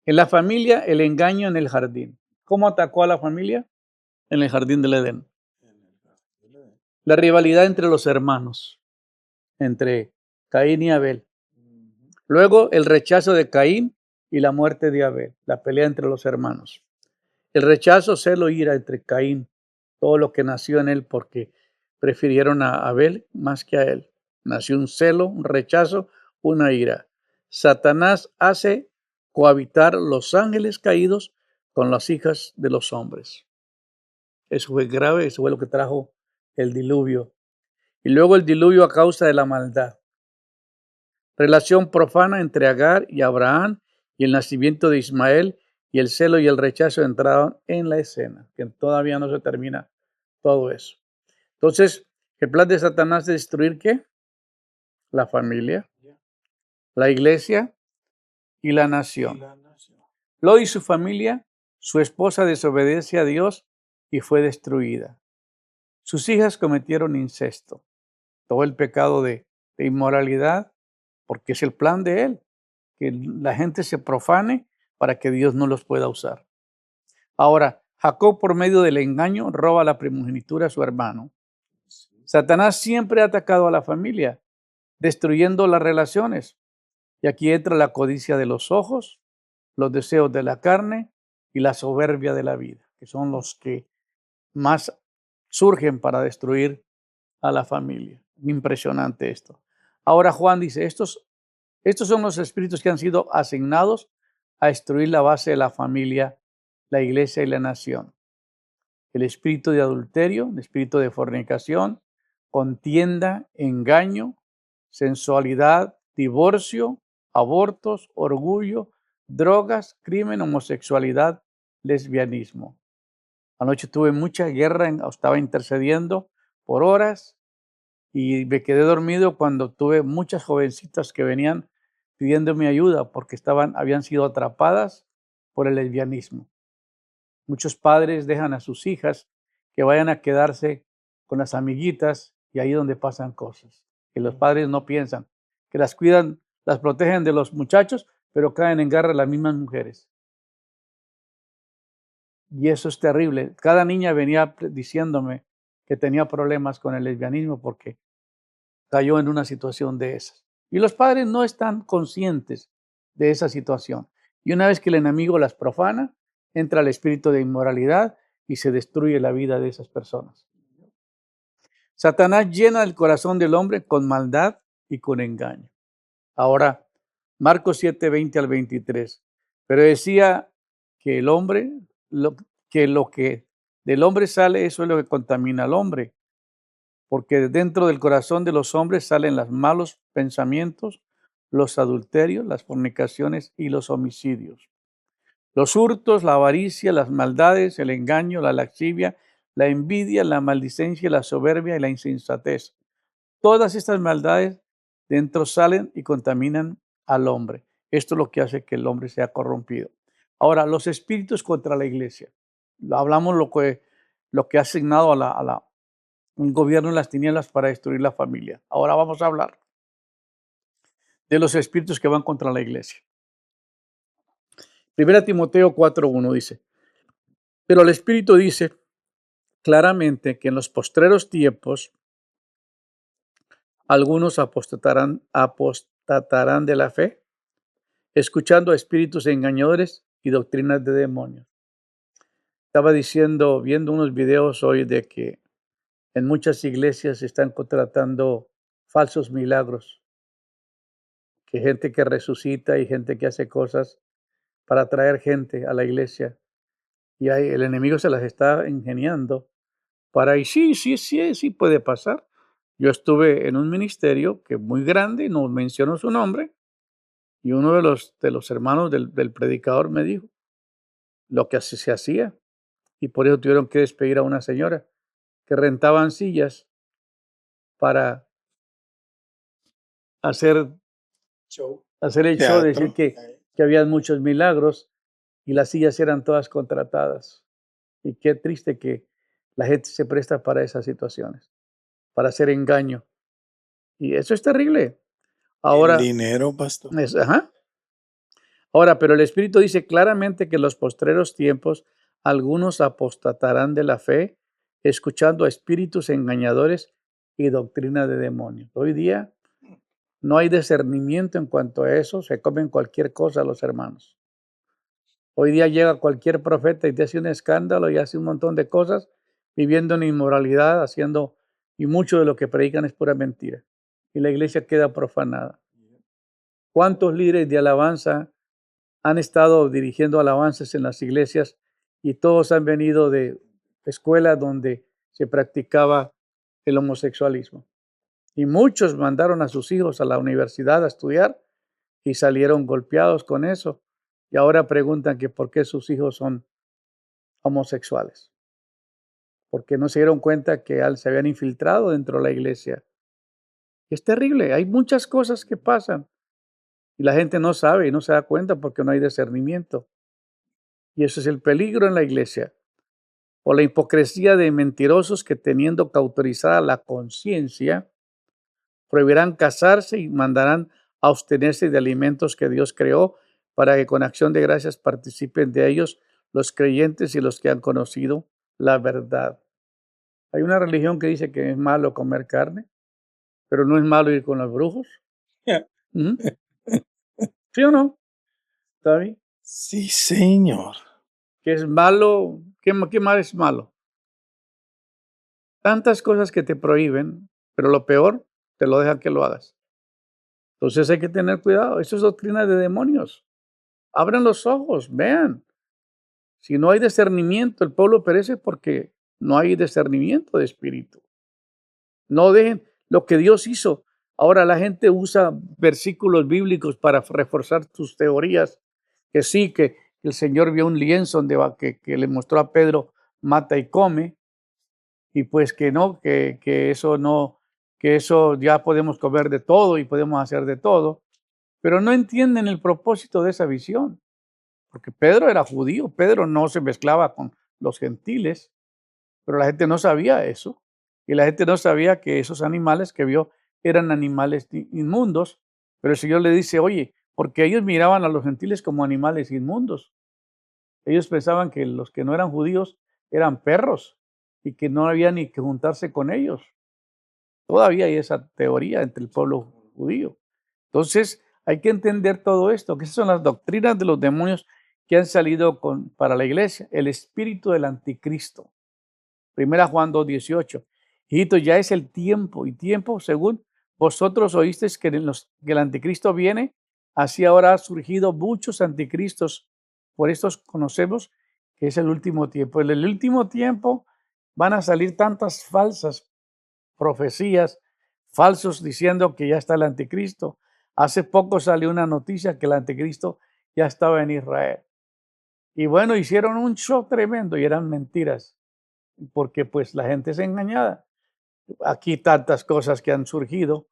en la familia, el engaño en el jardín. ¿Cómo atacó a la familia? En el jardín del Edén. La rivalidad entre los hermanos, entre Caín y Abel. Luego, el rechazo de Caín y la muerte de Abel, la pelea entre los hermanos. El rechazo, celo, ira entre Caín, todo lo que nació en él, porque prefirieron a Abel más que a él. Nació un celo, un rechazo, una ira. Satanás hace cohabitar los ángeles caídos con las hijas de los hombres. Eso fue grave, eso fue lo que trajo el diluvio. Y luego el diluvio a causa de la maldad. Relación profana entre Agar y Abraham y el nacimiento de Ismael, y el celo y el rechazo entraron en la escena, que todavía no se termina todo eso. Entonces, el plan de Satanás es destruir ¿qué? La familia, la iglesia y la nación. Lot y su familia, su esposa desobedece a Dios y fue destruida. Sus hijas cometieron incesto, todo el pecado de inmoralidad, porque es el plan de él, que la gente se profane para que Dios no los pueda usar. Ahora, Jacob, por medio del engaño, roba la primogenitura a su hermano. Satanás siempre ha atacado a la familia, destruyendo las relaciones. Y aquí entra la codicia de los ojos, los deseos de la carne y la soberbia de la vida, que son los que más surgen para destruir a la familia. Impresionante esto. Ahora Juan dice, estos son los espíritus que han sido asignados a destruir la base de la familia, la iglesia y la nación. El espíritu de adulterio, el espíritu de fornicación, contienda, engaño, sensualidad, divorcio, abortos, orgullo, drogas, crimen, homosexualidad, lesbianismo. Anoche tuve mucha guerra, estaba intercediendo por horas y me quedé dormido cuando tuve muchas jovencitas que venían pidiéndome ayuda porque habían sido atrapadas por el lesbianismo. Muchos padres dejan a sus hijas que vayan a quedarse con las amiguitas y ahí es donde pasan cosas. Que los padres no piensan, que las cuidan, las protegen de los muchachos, pero caen en garra las mismas mujeres. Y eso es terrible. Cada niña venía diciéndome que tenía problemas con el lesbianismo porque cayó en una situación de esas. Y los padres no están conscientes de esa situación. Y una vez que el enemigo las profana, entra el espíritu de inmoralidad y se destruye la vida de esas personas. Satanás llena el corazón del hombre con maldad y con engaño. Ahora, Marcos 7, 20 al 23. Pero decía que el hombre, lo que del hombre sale, eso es lo que contamina al hombre. Porque dentro del corazón de los hombres salen los malos pensamientos, los adulterios, las fornicaciones y los homicidios. Los hurtos, la avaricia, las maldades, el engaño, la lascivia, la envidia, la maldicencia, la soberbia y la insensatez. Todas estas maldades dentro salen y contaminan al hombre. Esto es lo que hace que el hombre sea corrompido. Ahora, los espíritus contra la iglesia. Hablamos lo que ha asignado un gobierno en las tinieblas para destruir la familia. Ahora vamos a hablar de los espíritus que van contra la iglesia. 1 Timoteo 4:1 dice, pero el Espíritu dice claramente que en los postreros tiempos algunos apostatarán de la fe, escuchando a espíritus engañadores y doctrinas de demonios. Estaba viendo unos videos hoy de que en muchas iglesias se están contratando falsos milagros, que gente que resucita y gente que hace cosas para atraer gente a la iglesia. Y ahí el enemigo se las está ingeniando para, y sí puede pasar. Yo estuve en un ministerio que muy grande, no menciono su nombre, y uno de los hermanos del predicador me dijo lo que así se hacía, y por eso tuvieron que despedir a una señora que rentaban sillas para hacer Show. el show, decir Teatro. que había muchos milagros y las sillas eran todas contratadas. Y qué triste que la gente se presta para esas situaciones, para hacer engaño. Y eso es terrible. El Ahora, dinero, pastor. ajá. Ahora, pero el Espíritu dice claramente que en los postreros tiempos algunos apostatarán de la fe, escuchando a espíritus engañadores y doctrina de demonios. Hoy día no hay discernimiento en cuanto a eso, se comen cualquier cosa los hermanos. Hoy día llega cualquier profeta y te hace un escándalo y hace un montón de cosas, viviendo en inmoralidad, y mucho de lo que predican es pura mentira. Y la iglesia queda profanada. ¿Cuántos líderes de alabanza han estado dirigiendo alabanzas en las iglesias y todos han venido de escuelas donde se practicaba el homosexualismo? Y muchos mandaron a sus hijos a la universidad a estudiar y salieron golpeados con eso. Y ahora preguntan que por qué sus hijos son homosexuales. Porque no se dieron cuenta que se habían infiltrado dentro de la iglesia. Es terrible, hay muchas cosas que pasan y la gente no sabe y no se da cuenta porque no hay discernimiento. Y eso es el peligro en la iglesia. O la hipocresía de mentirosos que teniendo cauterizada la conciencia, prohibirán casarse y mandarán a abstenerse de alimentos que Dios creó para que con acción de gracias participen de ellos los creyentes y los que han conocido la verdad. Hay una religión que dice que es malo comer carne, pero no es malo ir con los brujos. ¿Mm? ¿Sí o no? ¿Está bien? Sí, señor. ¿Qué es malo? ¿Qué más es malo? Tantas cosas que te prohíben, pero lo peor, te lo dejan que lo hagas. Entonces hay que tener cuidado. Eso es doctrina de demonios. Abran los ojos, vean. Si no hay discernimiento, el pueblo perece porque no hay discernimiento de espíritu. No dejen lo que Dios hizo. Ahora la gente usa versículos bíblicos para reforzar sus teorías, que sí, que el Señor vio un lienzo donde que le mostró a Pedro, mata y come, y pues que no, que eso no, que eso ya podemos comer de todo y podemos hacer de todo, pero no entienden el propósito de esa visión, porque Pedro era judío, Pedro no se mezclaba con los gentiles, pero la gente no sabía eso, y la gente no sabía que esos animales que vio eran animales inmundos, pero el Señor le dice, oye, porque ellos miraban a los gentiles como animales inmundos. Ellos pensaban que los que no eran judíos eran perros y que no había ni que juntarse con ellos. Todavía hay esa teoría entre el pueblo judío. Entonces, hay que entender todo esto, que esas son las doctrinas de los demonios que han salido para la iglesia. El espíritu del anticristo. Primera Juan 2:18. Hijito, ya es el tiempo, y tiempo, según vosotros oísteis que el anticristo viene, así ahora ha surgido muchos anticristos. Por estos conocemos que es el último tiempo. En el último tiempo van a salir tantas falsas profecías, falsos diciendo que ya está el anticristo. Hace poco salió una noticia que el anticristo ya estaba en Israel. Y bueno, hicieron un show tremendo y eran mentiras, porque pues la gente es engañada. Aquí tantas cosas que han surgido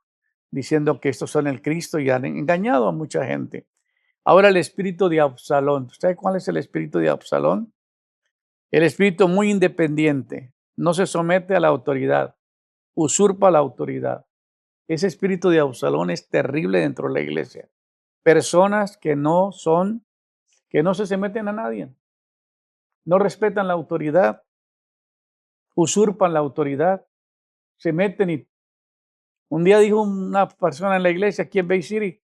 diciendo que estos son el Cristo y han engañado a mucha gente. Ahora el espíritu de Absalón. ¿Sabe cuál es el espíritu de Absalón? El espíritu muy independiente, no se somete a la autoridad, usurpa la autoridad. Ese espíritu de Absalón es terrible dentro de la iglesia. Personas que no se someten a nadie, no respetan la autoridad, usurpan la autoridad, se meten y un día dijo una persona en la iglesia aquí en Bay City,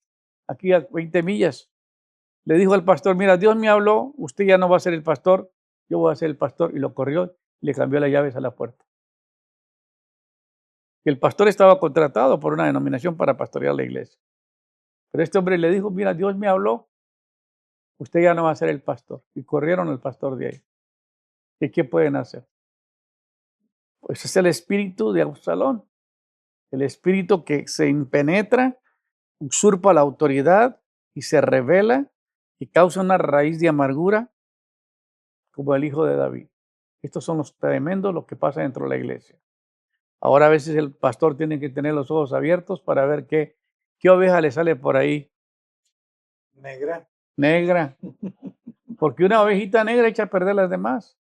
aquí a 20 millas, le dijo al pastor, mira, Dios me habló, usted ya no va a ser el pastor, yo voy a ser el pastor, y lo corrió y le cambió las llaves a la puerta. El pastor estaba contratado por una denominación para pastorear la iglesia. Pero este hombre le dijo, mira, Dios me habló, usted ya no va a ser el pastor. Y corrieron al pastor de ahí. ¿Y qué pueden hacer? Pues es el espíritu de Absalón, el espíritu que se impenetra, usurpa la autoridad y se revela y causa una raíz de amargura como el hijo de David. Estos son los tremendos lo que pasa dentro de la iglesia. Ahora a veces el pastor tiene que tener los ojos abiertos para ver qué oveja le sale por ahí. Negra. Porque una ovejita negra echa a perder las demás.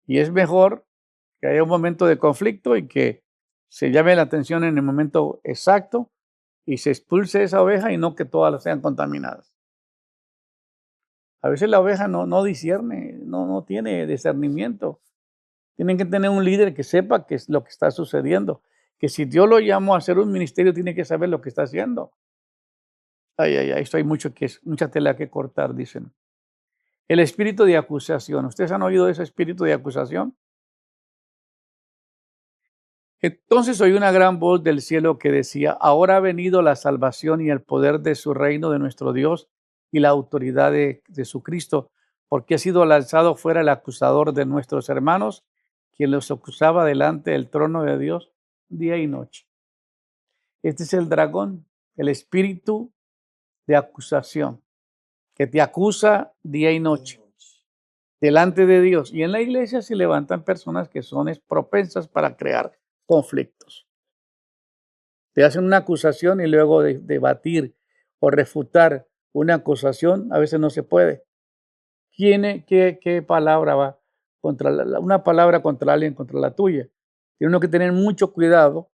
Y es mejor que haya un momento de conflicto y que se llame la atención en el momento exacto y se expulse esa oveja y no que todas sean contaminadas. A veces la oveja no discierne, no tiene discernimiento. Tienen que tener un líder que sepa qué es lo que está sucediendo. Que si Dios lo llamó a hacer un ministerio, tiene que saber lo que está haciendo. Esto hay mucha tela que cortar, dicen. El espíritu de acusación. ¿Ustedes han oído de ese espíritu de acusación? Entonces oí una gran voz del cielo que decía, ahora ha venido la salvación y el poder de su reino, de nuestro Dios, y la autoridad de su Cristo, porque ha sido lanzado fuera el acusador de nuestros hermanos, quien los acusaba delante del trono de Dios día y noche. Este es el dragón, el espíritu de acusación, que te acusa día y noche delante de Dios. Y en la iglesia se levantan personas que son propensas para crear conflictos. Te hacen una acusación y luego de debatir o refutar una acusación, a veces no se puede. ¿Qué palabra va contra una palabra contra alguien, contra la tuya? Tiene uno que tener mucho cuidado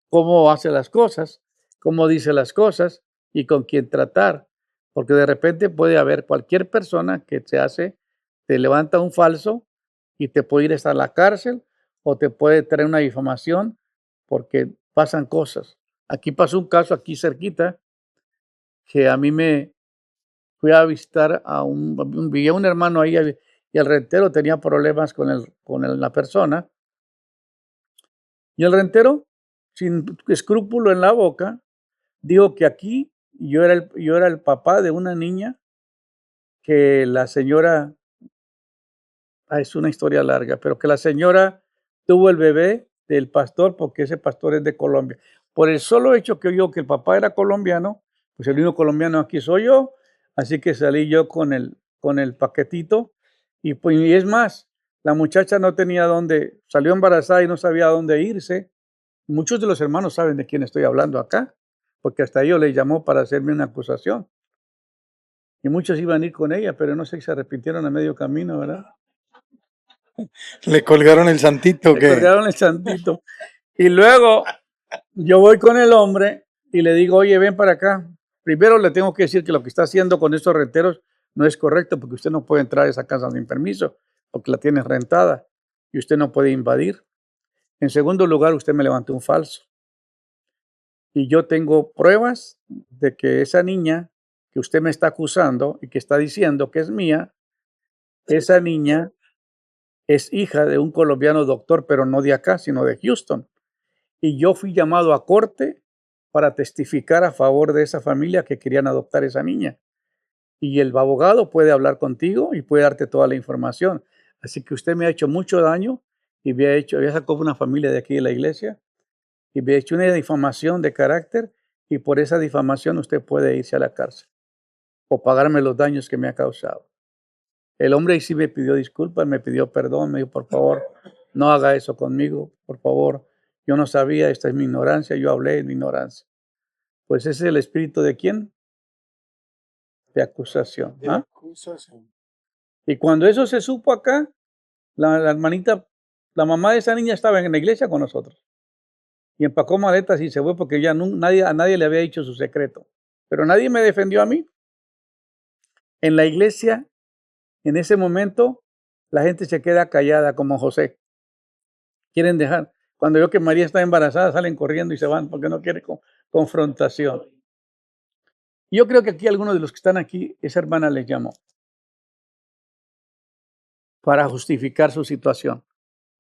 cómo hace las cosas, cómo dice las cosas y con quién tratar. Porque de repente puede haber cualquier persona que te levanta un falso y te puede ir hasta la cárcel o te puede traer una difamación porque pasan cosas. Aquí pasó un caso aquí cerquita que a mí me fui a visitar vi a un hermano ahí y el rentero tenía problemas con la persona. Y el rentero, sin escrúpulo en la boca, dijo que aquí yo era el papá de una niña que la señora, es una historia larga, pero que la señora tuvo el bebé del pastor, porque ese pastor es de Colombia. Por el solo hecho que oyó que el papá era colombiano, pues el único colombiano aquí soy yo, así que salí yo con el paquetito. Y, pues, y es más, la muchacha no tenía dónde, salió embarazada y no sabía a dónde irse. Muchos de los hermanos saben de quién estoy hablando acá, porque hasta ellos le llamó para hacerme una acusación. Y muchos iban a ir con ella, pero no sé si se arrepintieron a medio camino, ¿verdad? ¿Le colgaron el santito o Le qué? colgaron el santito. Y luego yo voy con el hombre y le digo, oye, ven para acá. Primero le tengo que decir que lo que está haciendo con estos renteros no es correcto, porque usted no puede entrar a esa casa sin permiso, porque la tiene rentada y usted no puede invadir. En segundo lugar, usted me levantó un falso. Y yo tengo pruebas de que esa niña que usted me está acusando y que está diciendo que es mía, esa niña es hija de un colombiano doctor, pero no de acá, sino de Houston. Y yo fui llamado a corte para testificar a favor de esa familia que querían adoptar esa niña. Y el abogado puede hablar contigo y puede darte toda la información. Así que usted me ha hecho mucho daño y había sacado una familia de aquí de la iglesia y me ha hecho una difamación de carácter, y por esa difamación usted puede irse a la cárcel o pagarme los daños que me ha causado. El hombre ahí sí me pidió disculpas, me pidió perdón, me dijo, por favor, no haga eso conmigo, por favor. Yo no sabía, esta es mi ignorancia, yo hablé en mi ignorancia. Pues ese es el espíritu de ¿quién? De acusación. De ¿Ah? acusación. Y cuando eso se supo acá, la hermanita, la mamá de esa niña estaba en la iglesia con nosotros. Y empacó maletas y se fue porque ya a nadie le había dicho su secreto. Pero nadie me defendió a mí. En la iglesia, en ese momento, la gente se queda callada como José. Quieren dejar. Cuando veo que María está embarazada, salen corriendo y se van porque no quiere confrontación. Yo creo que aquí algunos de los que están aquí, esa hermana les llamó para justificar su situación.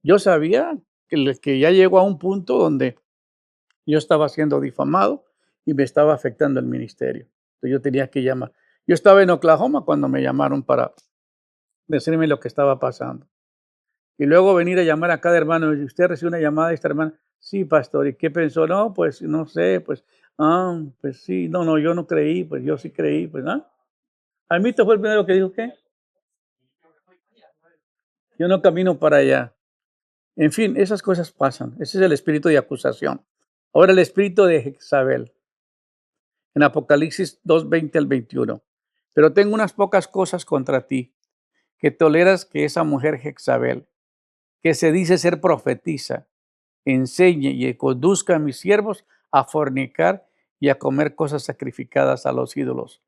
Yo sabía que ya llegó a un punto donde yo estaba siendo difamado y me estaba afectando el ministerio. Entonces yo tenía que llamar. Yo estaba en Oklahoma cuando me llamaron para decirme lo que estaba pasando. Y luego venir a llamar a cada hermano. ¿Y usted recibió una llamada de esta hermana? Sí, pastor. ¿Y qué pensó? No, pues no sé, pues, pues sí, no, yo no creí, pues yo sí creí, pues, Almito fue el primero que dijo, ¿qué? Yo no camino para allá. En fin, esas cosas pasan. Ese es el espíritu de acusación. Ahora el espíritu de Jezabel. En Apocalipsis 2:20 al 21. Pero tengo unas pocas cosas contra ti, que toleras que esa mujer Jezabel, que se dice ser profetisa, enseñe y conduzca a mis siervos a fornicar y a comer cosas sacrificadas a los ídolos.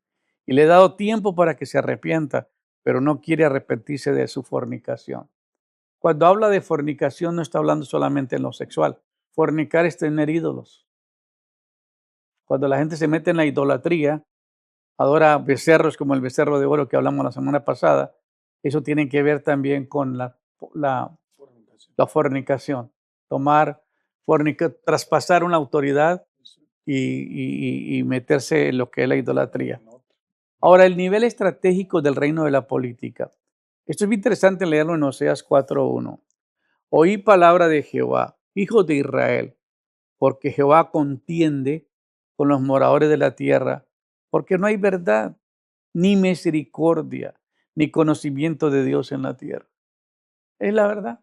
Y le he dado tiempo para que se arrepienta, pero no quiere arrepentirse de su fornicación. Cuando habla de fornicación no está hablando solamente en lo sexual. Fornicar es tener ídolos. Cuando la gente se mete en la idolatría, adora becerros como el becerro de oro que hablamos la semana pasada, eso tiene que ver también con la fornicación. Traspasar una autoridad y meterse en lo que es la idolatría. Ahora, el nivel estratégico del reino de la política. Esto es muy interesante leerlo en Oseas 4:1. Oí palabra de Jehová, hijos de Israel, porque Jehová contiende con los moradores de la tierra, porque no hay verdad, ni misericordia, ni conocimiento de Dios en la tierra. Es la verdad.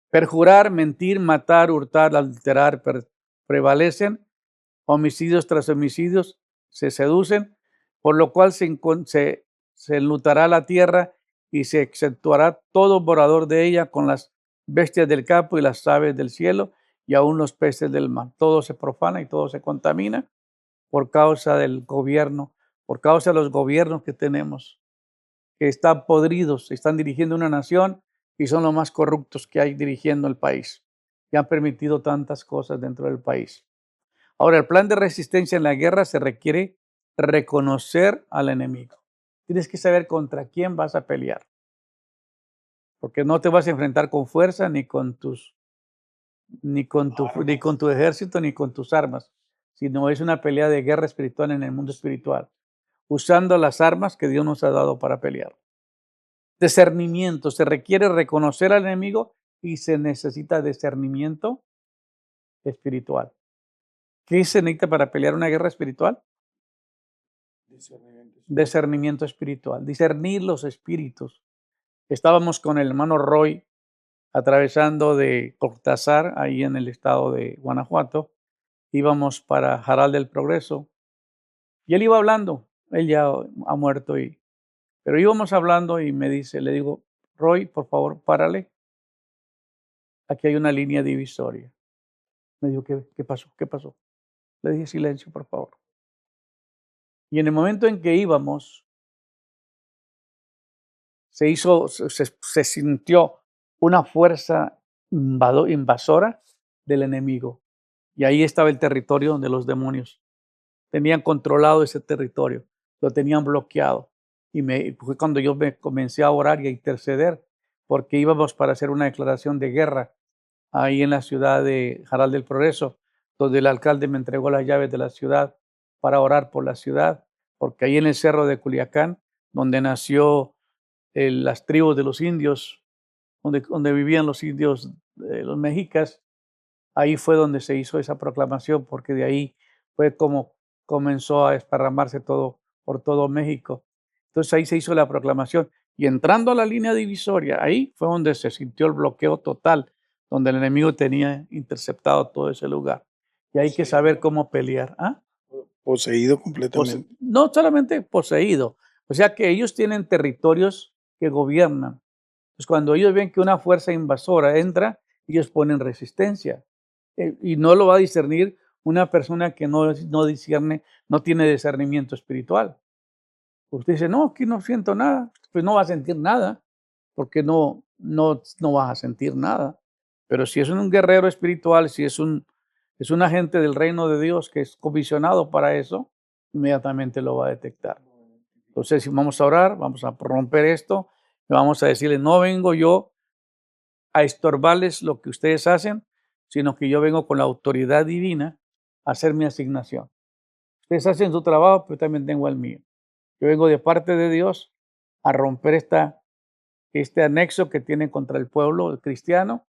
Perjurar, mentir, matar, hurtar, adulterar, prevalecen, homicidios tras homicidios se seducen, por lo cual se enlutará la tierra y se exceptuará todo morador de ella con las bestias del campo y las aves del cielo y aún los peces del mar. Todo se profana y todo se contamina por causa del gobierno, por causa de los gobiernos que tenemos, que están podridos, están dirigiendo una nación y son los más corruptos que hay dirigiendo el país. Y han permitido tantas cosas dentro del país. Ahora, el plan de resistencia en la guerra se requiere reconocer al enemigo. Tienes que saber contra quién vas a pelear. Porque no te vas a enfrentar con fuerza, ni con tu ejército, ni con tus armas, sino es una pelea de guerra espiritual en el mundo espiritual, usando las armas que Dios nos ha dado para pelear. Discernimiento, se requiere reconocer al enemigo y se necesita discernimiento espiritual. ¿Qué se necesita para pelear una guerra espiritual? Discernimiento espiritual, discernir los espíritus. Estábamos con el hermano Roy atravesando de Cortázar, ahí en el estado de Guanajuato. Íbamos para Jaral del Progreso y él iba hablando, él ya ha muerto, pero íbamos hablando y me dice, le digo, Roy, por favor, párale, aquí hay una línea divisoria. Me dijo, ¿qué pasó? ¿Qué pasó? Le dije, silencio, por favor. Y en el momento en que íbamos, se sintió una fuerza invasora del enemigo. Y ahí estaba el territorio donde los demonios tenían controlado ese territorio, lo tenían bloqueado. Y fue cuando yo me comencé a orar y a interceder, porque íbamos para hacer una declaración de guerra ahí en la ciudad de Jaral del Progreso, donde el alcalde me entregó las llaves de la ciudad para orar por la ciudad, porque ahí en el cerro de Culiacán, donde nació las tribus de los indios, donde vivían los indios, los mexicas, ahí fue donde se hizo esa proclamación, porque de ahí fue como comenzó a esparramarse todo por todo México. Entonces ahí se hizo la proclamación. Y entrando a la línea divisoria, ahí fue donde se sintió el bloqueo total, donde el enemigo tenía interceptado todo ese lugar. Y hay que saber cómo pelear. ¿Ah? Poseído completamente. No solamente poseído, o sea que ellos tienen territorios que gobiernan. Pues cuando ellos ven que una fuerza invasora entra, ellos ponen resistencia. Y no lo va a discernir una persona que no discierne, no tiene discernimiento espiritual. Usted dice, no, aquí no siento nada. Pues no va a sentir nada, porque no vas a sentir nada. Pero si es un guerrero espiritual, si es un agente del reino de Dios que es comisionado para eso, inmediatamente lo va a detectar. Entonces, si vamos a orar, vamos a romper esto, vamos a decirle, no vengo yo a estorbarles lo que ustedes hacen, sino que yo vengo con la autoridad divina a hacer mi asignación. Ustedes hacen su trabajo, pero también tengo el mío. Yo vengo de parte de Dios a romper este anexo que tienen contra el pueblo cristiano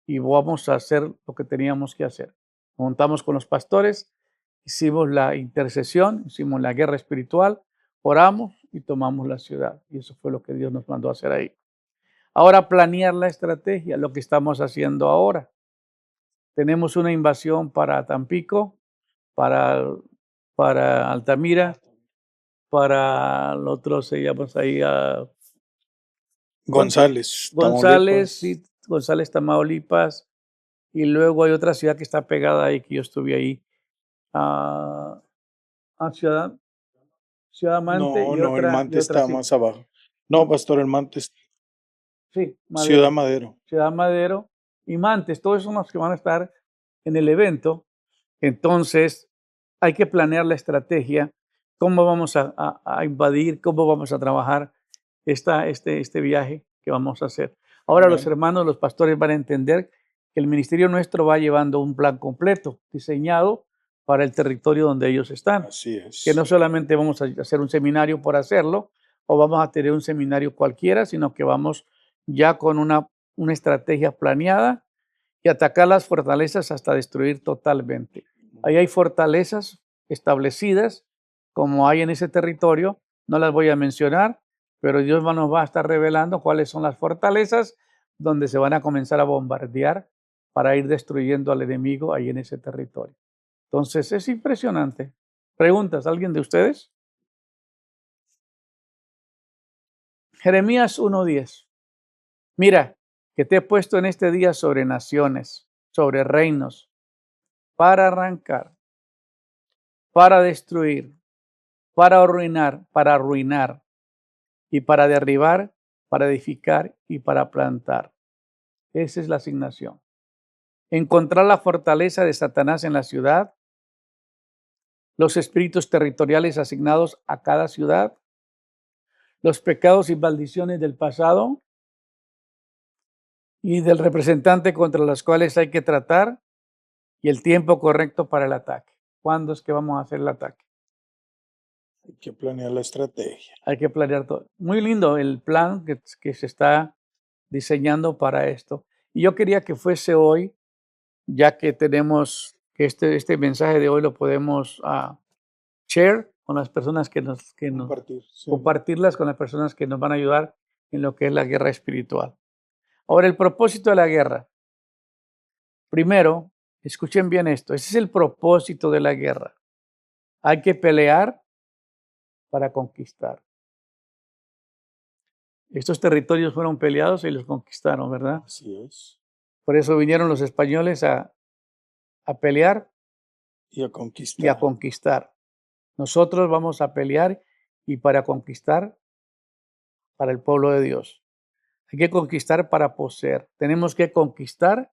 y vamos a hacer lo que teníamos que hacer. Nos juntamos con los pastores, hicimos la intercesión, hicimos la guerra espiritual, oramos y tomamos la ciudad. Y eso fue lo que Dios nos mandó a hacer ahí. Ahora planear la estrategia, lo que estamos haciendo ahora. Tenemos una invasión para Tampico, para Altamira, para el otro se llama ahí a González, González, sí, González, Tamaulipas, y luego hay otra ciudad que está pegada ahí, que yo estuve ahí, a Ciudad Mante y No, el Mante está sí. más abajo. No, pastor, el Mante es Sí, Ciudad Madero. Ciudad Madero y Mantes, todos son los que van a estar en el evento. Entonces, hay que planear la estrategia, cómo vamos a invadir, cómo vamos a trabajar este viaje que vamos a hacer. Ahora los hermanos, los pastores van a entender que el ministerio nuestro va llevando un plan completo, diseñado para el territorio donde ellos están. Así es. Que no solamente vamos a hacer un seminario por hacerlo, o vamos a tener un seminario cualquiera, sino que vamos ya con una estrategia planeada y atacar las fortalezas hasta destruir totalmente. Ahí hay fortalezas establecidas, como hay en ese territorio, no las voy a mencionar, pero Dios nos va a estar revelando cuáles son las fortalezas donde se van a comenzar a bombardear para ir destruyendo al enemigo ahí en ese territorio. Entonces es impresionante. ¿Preguntas? ¿Alguien de ustedes? Jeremías 1:10. Mira, que te he puesto en este día sobre naciones, sobre reinos, para arrancar, para destruir, para arruinar, y para derribar, para edificar y para plantar. Esa es la asignación. Encontrar la fortaleza de Satanás en la ciudad, los espíritus territoriales asignados a cada ciudad, los pecados y maldiciones del pasado y del representante contra los cuales hay que tratar, y el tiempo correcto para el ataque. ¿Cuándo es que vamos a hacer el ataque? Hay que planear la estrategia. Hay que planear todo. Muy lindo el plan que se está diseñando para esto. Y yo quería que fuese hoy, ya que tenemos que este mensaje de hoy lo podemos share con las personas que nos Compartir, sí. compartirlas con las personas que nos van a ayudar en lo que es la guerra espiritual. Ahora, el propósito de la guerra. Primero, escuchen bien esto, ese es el propósito de la guerra. Hay que pelear para conquistar. Estos territorios fueron peleados y los conquistaron, ¿verdad? Así es. Por eso vinieron los españoles a pelear Y a y a conquistar. conquistar. Nosotros vamos a pelear y para conquistar para el pueblo de Dios. Hay que conquistar para poseer. Tenemos que conquistar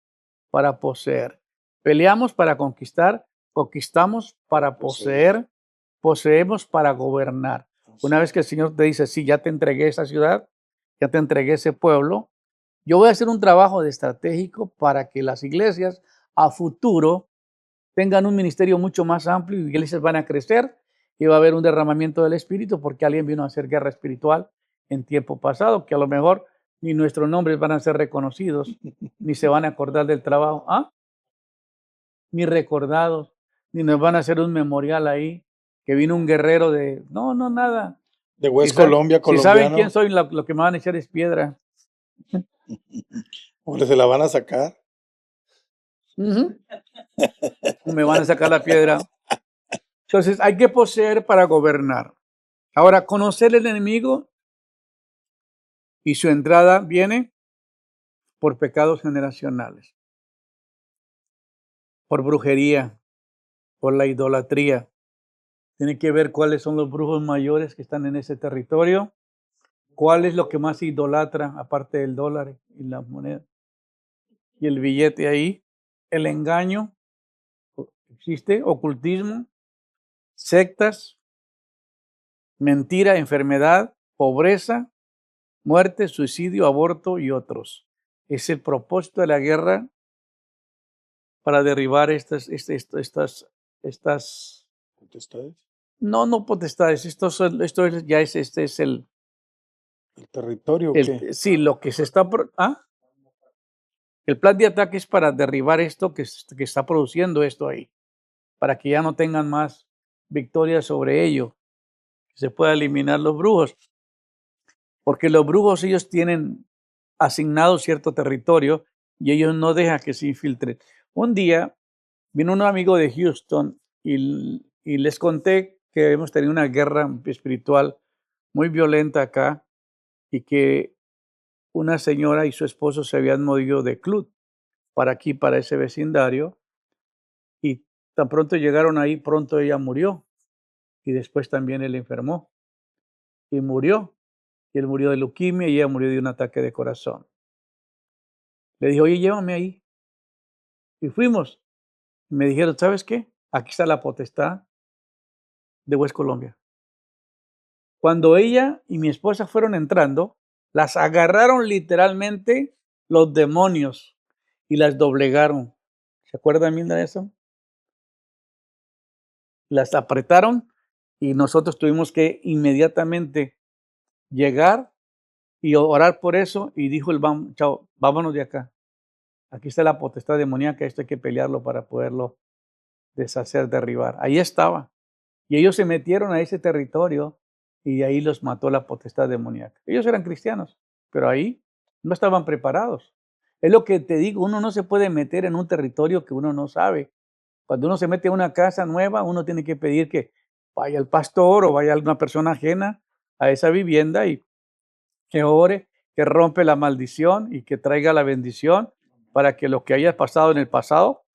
para poseer. Peleamos para conquistar, conquistamos para poseer, poseemos para gobernar. Una vez que el Señor te dice, sí, ya te entregué esa ciudad, ya te entregué ese pueblo, yo voy a hacer un trabajo de estratégico para que las iglesias a futuro tengan un ministerio mucho más amplio y iglesias van a crecer y va a haber un derramamiento del Espíritu porque alguien vino a hacer guerra espiritual en tiempo pasado, que a lo mejor ni nuestros nombres van a ser reconocidos, ni se van a acordar del trabajo, ni recordados, ni nos van a hacer un memorial ahí, que vino un guerrero de, no, nada. De West Colombia, Si saben quién colombiano. soy, lo que me van a echar es piedra. Hombre, se la van a sacar. Me van a sacar la piedra. Entonces hay que poseer para gobernar. Ahora, conocer el enemigo y su entrada viene por pecados generacionales, por brujería, por la idolatría. Tiene que ver cuáles son los brujos mayores que están en ese territorio, cuál es lo que más idolatra, aparte del dólar y la moneda y el billete ahí, el engaño, existe ocultismo, sectas, mentira, enfermedad, pobreza, muerte, suicidio, aborto y otros. Es el propósito de la guerra para derribar estas ¿Potestades? no potestades, este es ¿El territorio o qué? sí, lo que se está, el plan de ataque es para derribar esto que está produciendo esto ahí, para que ya no tengan más victorias sobre ello, que se pueda eliminar los brujos, porque los brujos ellos tienen asignado cierto territorio y ellos no dejan que se infiltren. Un día vino un amigo de Houston y les conté que hemos tenido una guerra espiritual muy violenta acá y que una señora y su esposo se habían movido de club para aquí, para ese vecindario, y tan pronto llegaron ahí, pronto ella murió y después también él enfermó y murió. Y él murió de leucemia y ella murió de un ataque de corazón. Le dije, oye, llévame ahí. Y fuimos. Y me dijeron, ¿sabes qué? Aquí está la potestad de West Colombia. Cuando ella y mi esposa fueron entrando, las agarraron literalmente los demonios y las doblegaron. ¿Se acuerdan bien de eso? Las apretaron y nosotros tuvimos que inmediatamente llegar y orar por eso y dijo el chao, vámonos de acá. Aquí está la potestad demoníaca, esto hay que pelearlo para poderlo deshacer, derribar. Ahí estaba. Y ellos se metieron a ese territorio y de ahí los mató la potestad demoníaca. Ellos eran cristianos, pero ahí no estaban preparados. Es lo que te digo, uno no se puede meter en un territorio que uno no sabe. Cuando uno se mete a una casa nueva, uno tiene que pedir que vaya el pastor o vaya alguna persona ajena a esa vivienda y que ore, que rompe la maldición y que traiga la bendición para que lo que haya pasado en el pasado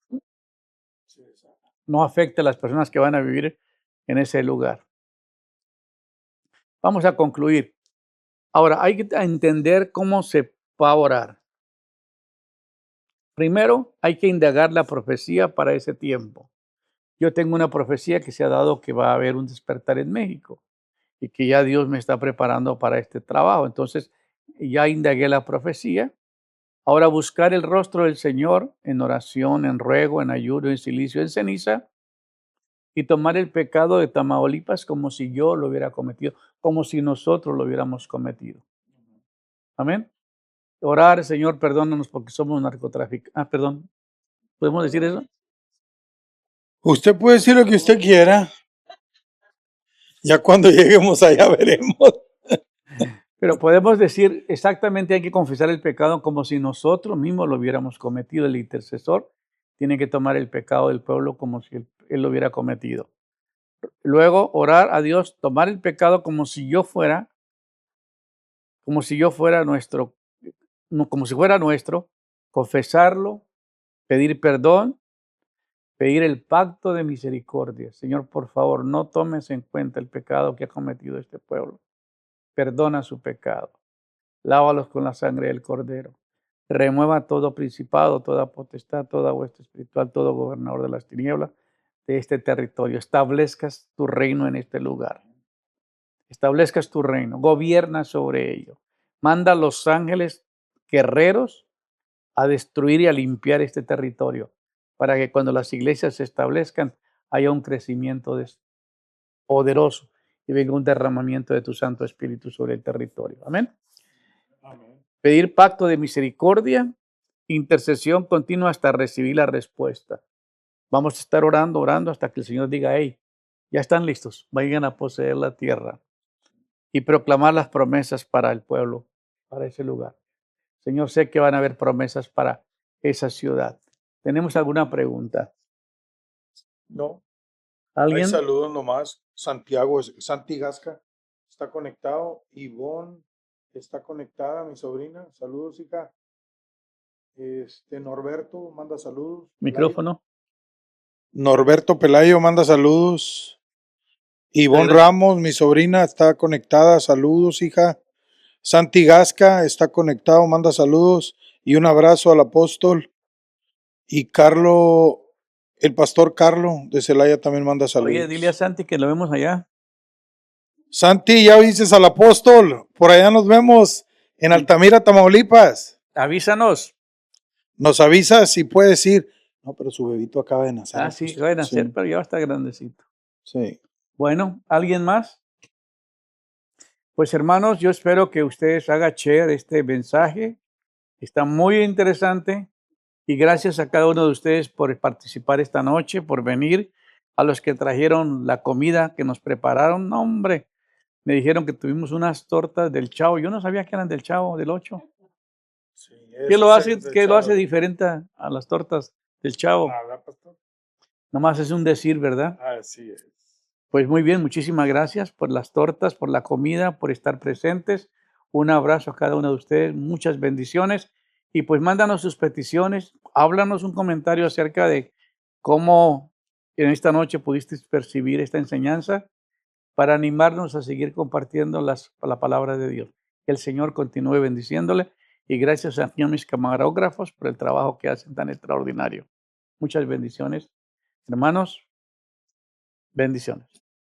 no afecte a las personas que van a vivir en ese lugar. Vamos a concluir. Ahora, hay que entender cómo se va a orar. Primero, hay que indagar la profecía para ese tiempo. Yo tengo una profecía que se ha dado que va a haber un despertar en México y que ya Dios me está preparando para este trabajo. Entonces, ya indagué la profecía. Ahora buscar el rostro del Señor en oración, en ruego, en ayuno, en silicio, en ceniza y tomar el pecado de Tamaulipas como si yo lo hubiera cometido, como si nosotros lo hubiéramos cometido. Amén. Orar, Señor, perdónanos porque somos narcotraficantes. Ah, perdón. ¿Podemos decir eso? Usted puede decir lo que usted quiera. Ya cuando lleguemos allá veremos. Pero podemos decir exactamente, hay que confesar el pecado como si nosotros mismos lo hubiéramos cometido. El intercesor tiene que tomar el pecado del pueblo como si él lo hubiera cometido. Luego, orar a Dios, tomar el pecado como si yo fuera nuestro, como si fuera nuestro, confesarlo, pedir perdón, pedir el pacto de misericordia. Señor, por favor, no tomes en cuenta el pecado que ha cometido este pueblo. Perdona su pecado. Lávalos con la sangre del Cordero. Remueva todo principado, toda potestad, toda hueste espiritual, todo gobernador de las tinieblas de este territorio. Establezcas tu reino en este lugar. Establezcas tu reino. Gobierna sobre ello. Manda a los ángeles guerreros a destruir y a limpiar este territorio para que cuando las iglesias se establezcan haya un crecimiento poderoso y venga un derramamiento de tu Santo Espíritu sobre el territorio. Amén. Amén. Pedir pacto de misericordia, intercesión continua hasta recibir la respuesta. Vamos a estar orando, orando hasta que el Señor diga, hey, ya están listos, vayan a poseer la tierra y proclamar las promesas para el pueblo, para ese lugar. Señor, sé que van a haber promesas para esa ciudad. ¿Tenemos alguna pregunta? No, hay ¿Alguien? saludos nomás. Santiago, Santi Gasca está conectado. Ivonne está conectada, mi sobrina. Saludos, hija. Norberto manda saludos. Micrófono. Norberto Pelayo manda saludos. Ivonne Ramos, mi sobrina, está conectada. Saludos, hija. Santi Gasca está conectado, manda saludos. Y un abrazo al apóstol. Y Carlo, el pastor Carlo de Celaya también manda saludos. Oye, dile a Santi que lo vemos allá. Santi, ya dices al apóstol. Por allá nos vemos en Altamira, Tamaulipas. Avísanos. Nos avisas si puedes ir. No, pero su bebito acaba de nacer. Ah, sí, va a nacer, Sí. pero ya va a estar grandecito. Sí. Bueno, ¿alguien más? Pues hermanos, yo espero que ustedes hagan share este mensaje. Está muy interesante y gracias a cada uno de ustedes por participar esta noche, por venir, a los que trajeron la comida que nos prepararon. No, hombre, me dijeron que tuvimos unas tortas del Chavo. Yo no sabía que eran del Chavo, del 8. Sí, ¿Qué lo hace diferente a las tortas del Chavo? Nada, pastor. Nomás es un decir, ¿verdad? Así es. Pues muy bien, muchísimas gracias por las tortas, por la comida, por estar presentes. Un abrazo a cada uno de ustedes, muchas bendiciones. Y pues mándanos sus peticiones, háblanos un comentario acerca de cómo en esta noche pudiste percibir esta enseñanza para animarnos a seguir compartiendo la palabra de Dios. Que el Señor continúe bendiciéndole y gracias a mis camarógrafos por el trabajo que hacen tan extraordinario. Muchas bendiciones. Hermanos, bendiciones.